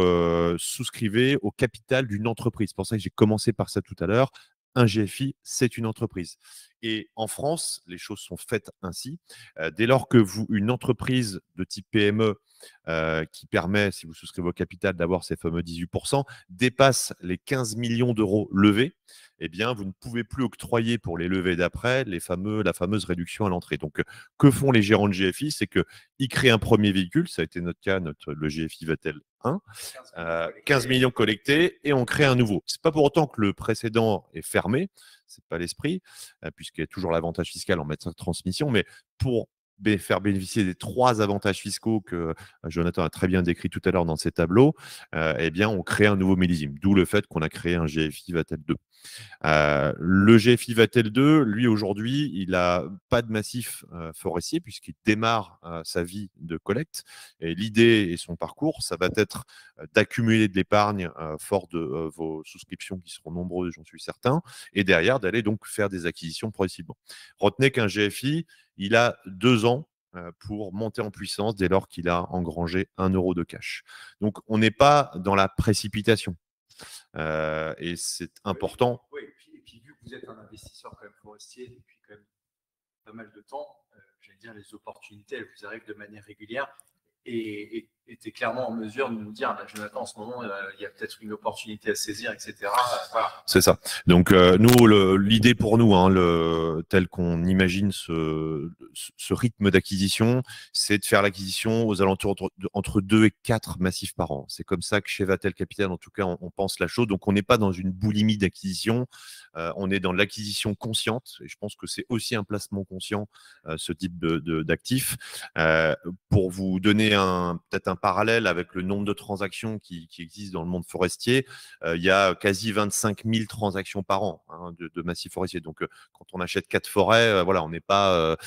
souscrivez au capital d'une entreprise. C'est pour ça que j'ai commencé par ça tout à l'heure. Un GFI, c'est une entreprise. Et en France, les choses sont faites ainsi. Dès lors que une entreprise de type PME qui permet, si vous souscrivez au capital, d'avoir ces fameux 18%, dépasse les 15 millions d'euros levés, eh bien, vous ne pouvez plus octroyer pour les levées d'après la fameuse réduction à l'entrée. Donc, que font les gérants de GFI? C'est qu'ils créent un premier véhicule, ça a été notre cas, le GFI Vatel 1, 15 millions collectés, et on crée un nouveau. Ce n'est pas pour autant que le précédent est fermé, ce n'est pas l'esprit, puisqu'il y a toujours l'avantage fiscal en matière de transmission, mais pour faire bénéficier des 3 avantages fiscaux que Jonathan a très bien décrit tout à l'heure dans ses tableaux, eh bien, on crée un nouveau millésime. D'où le fait qu'on a créé un GFI Vatel 2. Le GFI Vatel 2, lui, aujourd'hui, il n'a pas de massif forestier puisqu'il démarre sa vie de collecte. Et l'idée et son parcours, ça va être d'accumuler de l'épargne fort de vos souscriptions qui seront nombreuses, j'en suis certain, et derrière d'aller donc faire des acquisitions progressivement. Retenez qu'un GFI, il a 2 ans pour monter en puissance dès lors qu'il a engrangé 1 euro de cash. Donc, on n'est pas dans la précipitation. Et c'est important. Oui, et puis vu que vous êtes un investisseur quand même forestier depuis quand même pas mal de temps, j'allais dire, les opportunités, elles vous arrivent de manière régulière, et tu es clairement en mesure de nous dire, bah, Jonathan, en ce moment, il y a peut-être une opportunité à saisir, etc. Voilà. C'est ça. Donc, nous, l'idée pour nous, hein, tel qu'on imagine ce rythme d'acquisition, c'est de faire l'acquisition aux alentours entre 2 et 4 massifs par an. C'est comme ça que chez Vatel Capital, en tout cas, on pense la chose. Donc, on n'est pas dans une boulimie d'acquisition, on est dans l'acquisition consciente. Et je pense que c'est aussi un placement conscient, ce type d'actifs. Pour vous donner peut-être un parallèle avec le nombre de transactions qui existent dans le monde forestier, il y a quasi 25 000 transactions par an, hein, de massifs forestiers. Donc, quand on achète 4 forêts, voilà, on n'est pas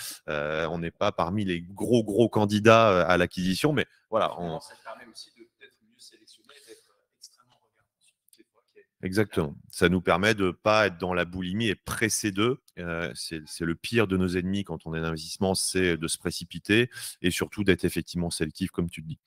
parmi les gros candidats à l'acquisition, mais voilà. Ça permet aussi de peut-être mieux sélectionner, d'être extrêmement regardant sur toutes les forêts. Exactement. Ça nous permet de ne pas être dans la boulimie et presser d'eux. C'est le pire de nos ennemis quand on est en investissement, c'est de se précipiter et surtout d'être effectivement sélectif, comme tu le dis.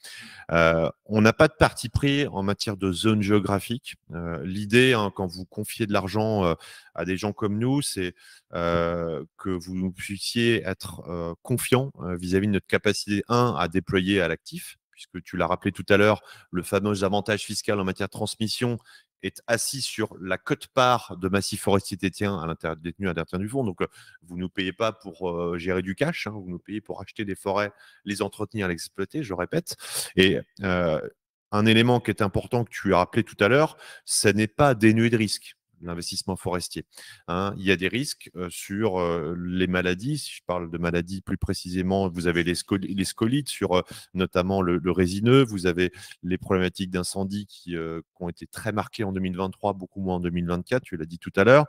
On n'a pas de parti pris en matière de zone géographique. L'idée, hein, quand vous confiez de l'argent à des gens comme nous, c'est que vous puissiez être confiant vis-à-vis de notre capacité, à déployer à l'actif, puisque tu l'as rappelé tout à l'heure, le fameux avantage fiscal en matière de transmission est assis sur la quote-part de massif forestier détenu à l'intérieur du fonds. Donc, vous ne nous payez pas pour gérer du cash, hein, vous nous payez pour acheter des forêts, les entretenir, les exploiter, je répète. Et un élément qui est important que tu as rappelé tout à l'heure, ce n'est pas dénué de risque, l'investissement forestier. Hein. Il y a des risques sur les maladies. Si je parle de maladies plus précisément, vous avez les scolites sur notamment le résineux. Vous avez les problématiques d'incendie qui ont été très marquées en 2023, beaucoup moins en 2024. Tu l'as dit tout à l'heure.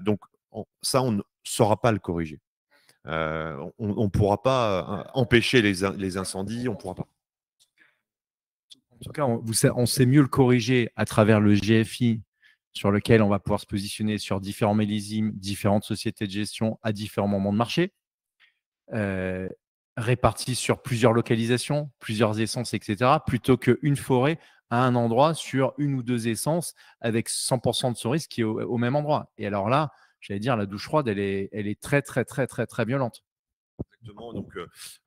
Donc, ça, on ne saura pas le corriger. On ne pourra pas empêcher les incendies. On ne pourra pas. En tout cas, on sait mieux le corriger à travers le GFI sur lequel on va pouvoir se positionner sur différents millésimes, différentes sociétés de gestion à différents moments de marché, répartis sur plusieurs localisations, plusieurs essences, etc., plutôt qu'une forêt à un endroit sur une ou deux essences avec 100% de son risque qui est au même endroit. Et alors là, j'allais dire, la douche froide, elle est très, très, très, très, très violente. Exactement. Donc,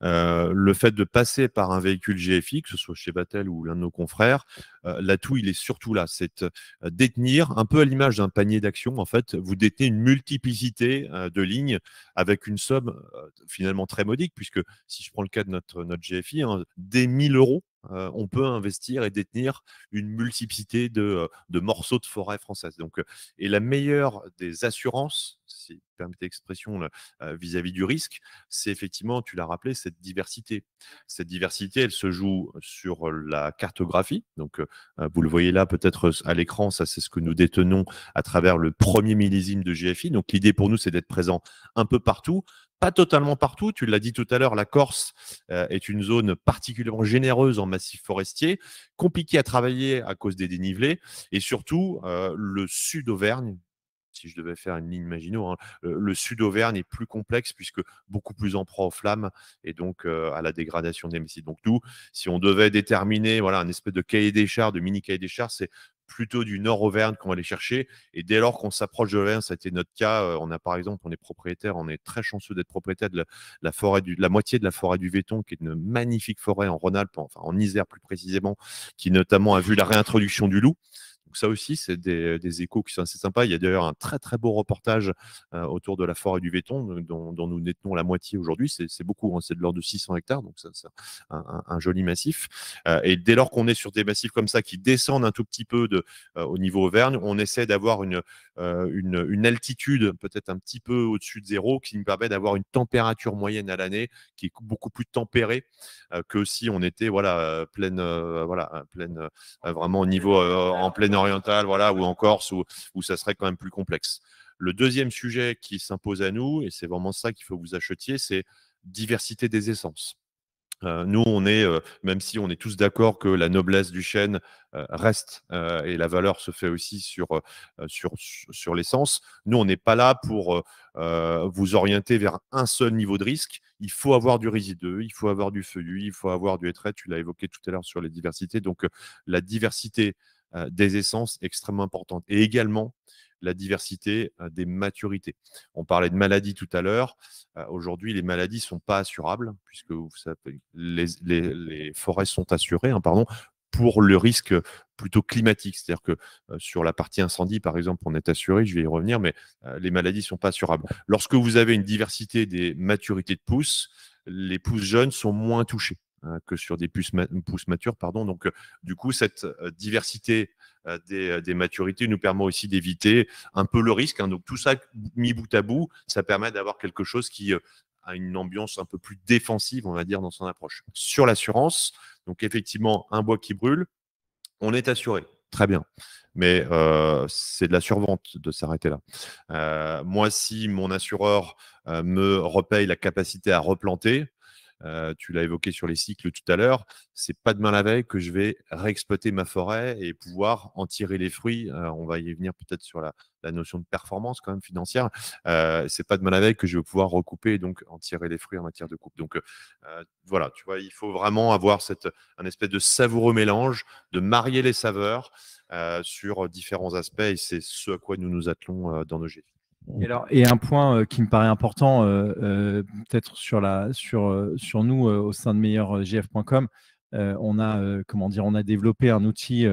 le fait de passer par un véhicule GFI, que ce soit chez Batel ou l'un de nos confrères, l'atout, il est surtout là. C'est détenir, un peu à l'image d'un panier d'actions, en fait, vous détenez une multiplicité de lignes avec une somme finalement très modique, puisque si je prends le cas de notre GFI, hein, dès 1 000 euros, on peut investir et détenir une multiplicité de morceaux de forêt française. Donc, et la meilleure des assurances, si vous permettez l'expression, vis-à-vis du risque, c'est effectivement, tu l'as rappelé, cette diversité. Cette diversité, elle se joue sur la cartographie. Donc, vous le voyez là, peut-être à l'écran, ça c'est ce que nous détenons à travers le premier millésime de GFI. Donc, l'idée pour nous, c'est d'être présent un peu partout. Pas totalement partout, tu l'as dit tout à l'heure, la Corse est une zone particulièrement généreuse en massif forestier, compliquée à travailler à cause des dénivelés, et surtout le sud Auvergne. Si je devais faire une ligne Maginot, hein, le sud Auvergne est plus complexe puisque beaucoup plus en proie aux flammes et donc à la dégradation des massifs. Donc nous, si on devait déterminer voilà, un espèce de cahier des charges, de mini cahier des charges, c'est plutôt du nord Auvergne qu'on va aller chercher. Et dès lors qu'on s'approche de l'Auvergne, ça a été notre cas. On a par exemple, on est propriétaire, on est très chanceux d'être propriétaire de la forêt la moitié de la forêt du Véton, qui est une magnifique forêt en Rhône-Alpes, enfin en Isère plus précisément, qui notamment a vu la réintroduction du loup. Donc ça aussi, c'est des échos qui sont assez sympas. Il y a d'ailleurs un très très beau reportage autour de la forêt du Véton, dont nous détenons la moitié aujourd'hui. C'est beaucoup, hein, c'est de l'ordre de 600 hectares, donc c'est un joli massif. Et dès lors qu'on est sur des massifs comme ça qui descendent un tout petit peu au niveau Auvergne, on essaie d'avoir une altitude peut-être un petit peu au-dessus de zéro qui nous permet d'avoir une température moyenne à l'année qui est beaucoup plus tempérée que si on était pleine vraiment au niveau en pleine orientale, voilà, ou en Corse, où ça serait quand même plus complexe. Le deuxième sujet qui s'impose à nous, et c'est vraiment ça qu'il faut que vous achetiez, c'est diversité des essences. Nous, on est, même si on est tous d'accord que la noblesse du chêne reste et la valeur se fait aussi sur l'essence, nous, on n'est pas là pour vous orienter vers un seul niveau de risque. Il faut avoir du résideux, il faut avoir du feuillu, il faut avoir du hêtre. Tu l'as évoqué tout à l'heure sur les diversités. Donc, la diversité des essences est extrêmement importante. Et également, la diversité des maturités. On parlait de maladies tout à l'heure. Aujourd'hui, les maladies ne sont pas assurables, puisque vous savez, les forêts sont assurées, hein, pardon, pour le risque plutôt climatique. C'est-à-dire que sur la partie incendie, par exemple, on est assuré, je vais y revenir, mais les maladies ne sont pas assurables. Lorsque vous avez une diversité des maturités de pousses, les pousses jeunes sont moins touchées que sur des pousses matures. Pardon. Donc, du coup, cette diversité des maturités nous permet aussi d'éviter un peu le risque. Hein. Donc, tout ça mis bout à bout, ça permet d'avoir quelque chose qui a une ambiance un peu plus défensive, on va dire, dans son approche. Sur l'assurance, donc effectivement, un bois qui brûle, on est assuré. Très bien. Mais c'est de la survente de s'arrêter là. Moi, si mon assureur me repaye la capacité à replanter, Tu l'as évoqué sur les cycles tout à l'heure. C'est pas demain la veille que je vais réexploiter ma forêt et pouvoir en tirer les fruits. On va y venir peut-être sur la notion de performance quand même financière. C'est pas demain la veille que je vais pouvoir recouper et donc en tirer les fruits en matière de coupe. Donc voilà, tu vois, il faut vraiment avoir un espèce de savoureux mélange, de marier les saveurs sur différents aspects et c'est ce à quoi nous nous attelons dans nos GFI. Et un point qui me paraît important, peut-être sur nous au sein de meilleurgf.com, on a développé un outil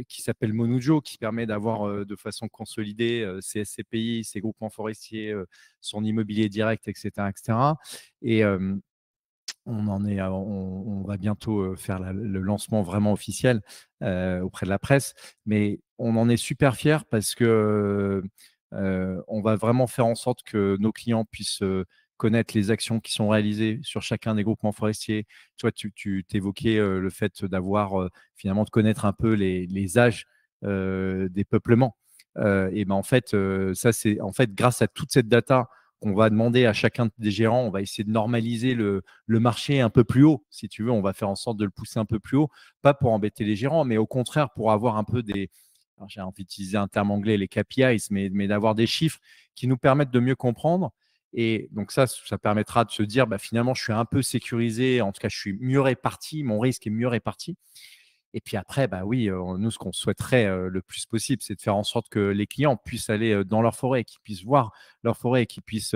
qui s'appelle Monujo, qui permet d'avoir de façon consolidée ses SCPI, ses groupements forestiers, son immobilier direct, etc., etc. Et on va bientôt faire le lancement vraiment officiel auprès de la presse, mais on en est super fiers parce que on va vraiment faire en sorte que nos clients puissent connaître les actions qui sont réalisées sur chacun des groupements forestiers. Tu vois, tu t'évoquais le fait d'avoir finalement de connaître un peu les âges des peuplements. Et ben en fait, ça c'est en fait grâce à toute cette data qu'on va demander à chacun des gérants, on va essayer de normaliser le marché un peu plus haut, si tu veux. On va faire en sorte de le pousser un peu plus haut, pas pour embêter les gérants, mais au contraire pour avoir un peu j'ai envie d'utiliser un terme anglais, les KPIs, mais d'avoir des chiffres qui nous permettent de mieux comprendre. Et donc ça permettra de se dire, bah, finalement, je suis un peu sécurisé, en tout cas, je suis mieux réparti, mon risque est mieux réparti. Et puis après, bah oui, nous, ce qu'on souhaiterait le plus possible, c'est de faire en sorte que les clients puissent aller dans leur forêt, qu'ils puissent voir leur forêt, qu'ils puissent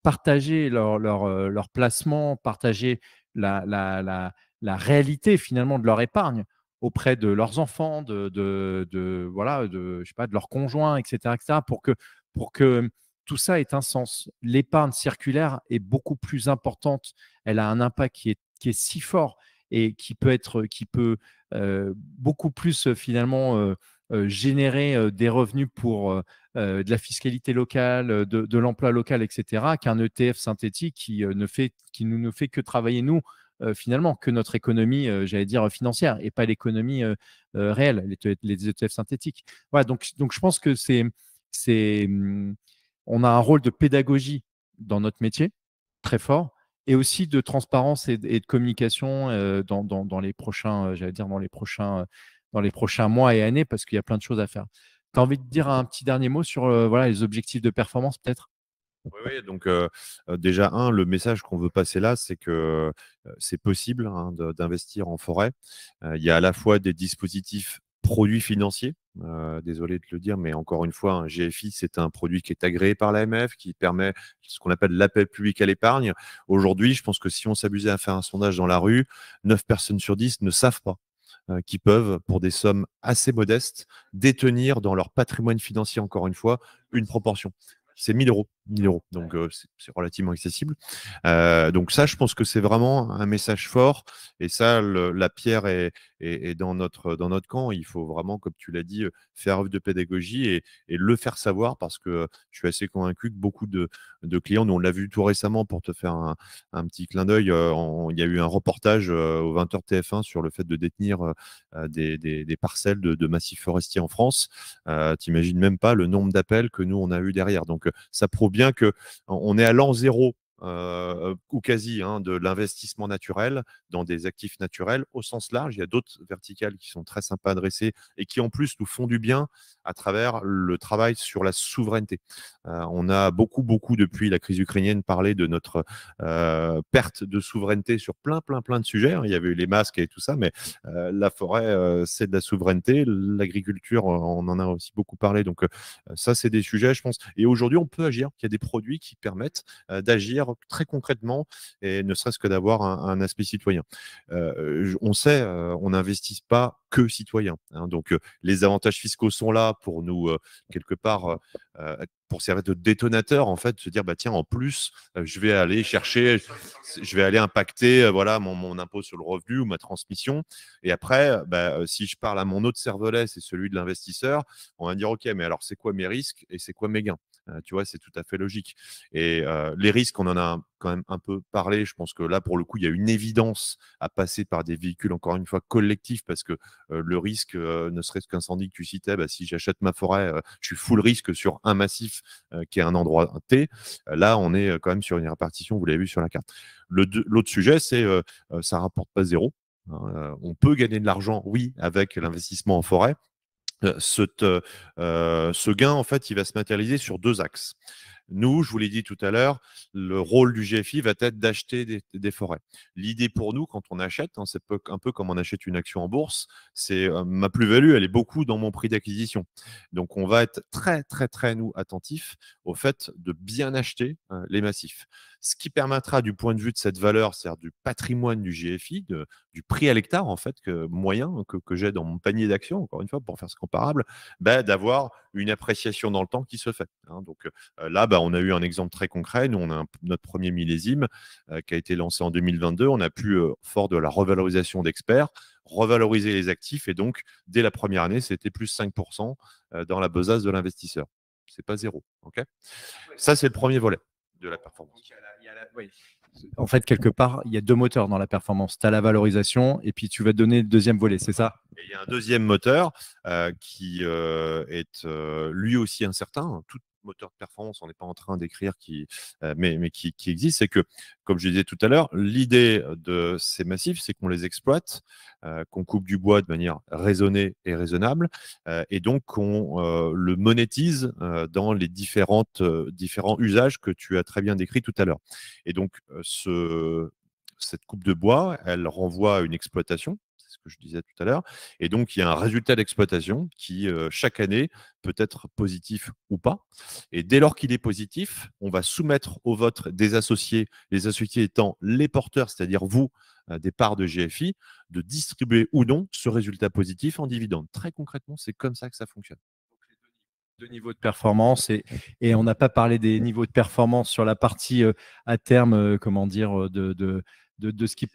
partager leur placement, partager la réalité finalement de leur épargne auprès de leurs enfants, voilà, je sais pas, de leurs conjoints, etc., pour que tout ça ait un sens. L'épargne circulaire est beaucoup plus importante. Elle a un impact qui est si fort et qui peut beaucoup plus finalement générer des revenus pour de la fiscalité locale, de l'emploi local, etc., qu'un ETF synthétique qui ne fait que travailler nous finalement que notre économie, j'allais dire financière, et pas l'économie réelle, les ETF synthétiques. Voilà, donc je pense que on a un rôle de pédagogie dans notre métier très fort et aussi de transparence et de communication dans les prochains, j'allais dire dans les prochains mois et années, parce qu'il y a plein de choses à faire. Tu as envie de dire un petit dernier mot sur voilà, les objectifs de performance, peut-être? Oui, oui, donc déjà, le message qu'on veut passer là, c'est que c'est possible hein, d'investir en forêt. Il y a à la fois des dispositifs produits financiers, désolé de le dire, mais encore une fois, un GFI, c'est un produit qui est agréé par l'AMF, qui permet ce qu'on appelle l'appel public à l'épargne. Aujourd'hui, je pense que si on s'amusait à faire un sondage dans la rue, 9 personnes sur 10 ne savent pas qui peuvent, pour des sommes assez modestes, détenir dans leur patrimoine financier, encore une fois, une proportion. C'est 1 000 euros. 1 000 euros. Donc, c'est relativement accessible. Donc, ça, je pense que c'est vraiment un message fort. Et ça, la pierre est dans notre camp. Il faut vraiment, comme tu l'as dit, faire œuvre de pédagogie et le faire savoir parce que je suis assez convaincu que beaucoup de clients, nous, on l'a vu tout récemment pour te faire un petit clin d'œil. Il y a eu un reportage au 20h TF1 sur le fait de détenir des parcelles de massifs forestiers en France. Tu n'imagines même pas le nombre d'appels que nous, on a eu derrière. Donc, ça prouve bien qu'on est à l'an zéro ou quasi de l'investissement naturel dans des actifs naturels au sens large. Il y a d'autres verticales qui sont très sympas à adresser et qui en plus nous font du bien à travers le travail sur la souveraineté. On a beaucoup depuis la crise ukrainienne parlé de notre perte de souveraineté sur plein de sujets. Il y avait eu les masques et tout ça, mais la forêt, c'est de la souveraineté. L'agriculture, on en a aussi beaucoup parlé. Donc ça, c'est des sujets, je pense. Et aujourd'hui, on peut agir. Il y a des produits qui permettent d'agir très concrètement et ne serait-ce que d'avoir un aspect citoyen. On sait, on n'investit pas que citoyens. Donc, les avantages fiscaux sont là pour nous, quelque part, pour servir de détonateur, en fait, se dire, bah, tiens, en plus, je vais aller chercher, je vais aller impacter voilà, mon impôt sur le revenu ou ma transmission. Et après, bah, si je parle à mon autre cervelet, c'est celui de l'investisseur, on va dire, OK, mais alors, c'est quoi mes risques et c'est quoi mes gains? Tu vois, c'est tout à fait logique. Et les risques, on en a quand même un peu parlé. Je pense que là, pour le coup, il y a une évidence à passer par des véhicules, encore une fois, collectifs, parce que le risque, ne serait-ce qu'incendie que tu citais, bah, si j'achète ma forêt, je suis full risque sur un massif qui est un endroit T. Là, on est quand même sur une répartition, vous l'avez vu sur la carte. L'autre sujet, c'est ça ne rapporte pas zéro. On peut gagner de l'argent, oui, avec l'investissement en forêt. Ce gain, en fait, il va se matérialiser sur 2 axes. Nous, je vous l'ai dit tout à l'heure, le rôle du GFI va être d'acheter des forêts. L'idée pour nous, quand on achète, hein, c'est un peu comme on achète une action en bourse, c'est ma plus-value, elle est beaucoup dans mon prix d'acquisition. Donc, on va être très, très, très, nous, attentifs au fait de bien acheter les massifs. Ce qui permettra, du point de vue de cette valeur, c'est-à-dire du patrimoine du GFI, du prix à l'hectare, en fait, moyen que j'ai dans mon panier d'actions, encore une fois, pour faire ce comparable, bah, d'avoir une appréciation dans le temps qui se fait. Hein. Donc, là, bah, on a eu un exemple très concret. Nous, on a notre premier millésime qui a été lancé en 2022. On a pu, fort de la revalorisation d'experts, revaloriser les actifs. Et donc, dès la première année, c'était plus 5% dans la besace de l'investisseur. Ce n'est pas zéro. Okay, ça, c'est le premier volet de la performance. Oui. En fait, quelque part, il y a 2 moteurs dans la performance. Tu as la valorisation et puis tu vas te donner le deuxième volet, c'est ça? Et il y a un deuxième moteur qui est lui aussi incertain. Tout moteur de performance, on n'est pas en train d'écrire mais qui existe. C'est que, comme je disais tout à l'heure, l'idée de ces massifs, c'est qu'on les exploite, qu'on coupe du bois de manière raisonnée et raisonnable, et donc qu'on le monétise dans les différents usages que tu as très bien décrits tout à l'heure. Et donc, cette coupe de bois, elle renvoie à une exploitation, c'est ce que je disais tout à l'heure. Et donc, il y a un résultat d'exploitation qui, chaque année, peut être positif ou pas. Et dès lors qu'il est positif, on va soumettre au vote des associés, les associés étant les porteurs, c'est-à-dire vous, des parts de GFI, de distribuer ou non ce résultat positif en dividende. Très concrètement, c'est comme ça que ça fonctionne. 2 niveaux de performance et on n'a pas parlé des niveaux de performance sur la partie à terme, comment dire, de ce qui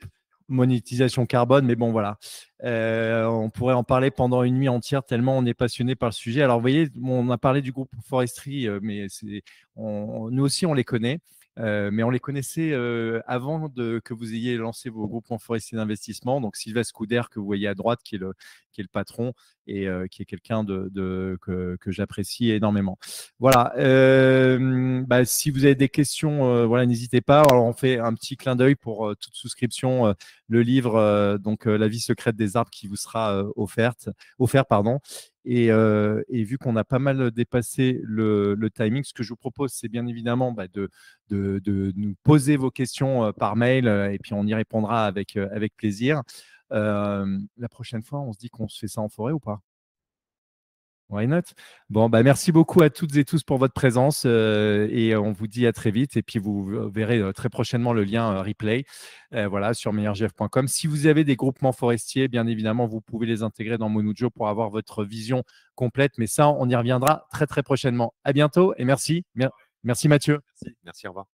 monétisation carbone, mais bon voilà, on pourrait en parler pendant une nuit entière tellement on est passionné par le sujet. Alors vous voyez, on a parlé du groupe Forestry, mais nous aussi on les connaît. Mais on les connaissait avant que vous ayez lancé vos groupements forestiers d'investissement. Donc Sylvestre Couder, que vous voyez à droite, qui est le patron et qui est quelqu'un que j'apprécie énormément. Voilà. Bah, si vous avez des questions, voilà, n'hésitez pas. Alors, on fait un petit clin d'œil pour toute souscription, le livre, donc La vie secrète des arbres qui vous sera offert, pardon. Et vu qu'on a pas mal dépassé le timing, ce que je vous propose, c'est bien évidemment bah, de nous poser vos questions par mail et puis on y répondra avec plaisir. La prochaine fois, on se dit qu'on se fait ça en forêt ou pas? Why not? Bon, bah, merci beaucoup à toutes et tous pour votre présence et on vous dit à très vite. Et puis, vous verrez très prochainement le lien replay voilà, sur meilleurgf.com. Si vous avez des groupements forestiers, bien évidemment, vous pouvez les intégrer dans Monujo pour avoir votre vision complète. Mais ça, on y reviendra très, très prochainement. À bientôt et merci. Merci Mathieu. Merci, au revoir.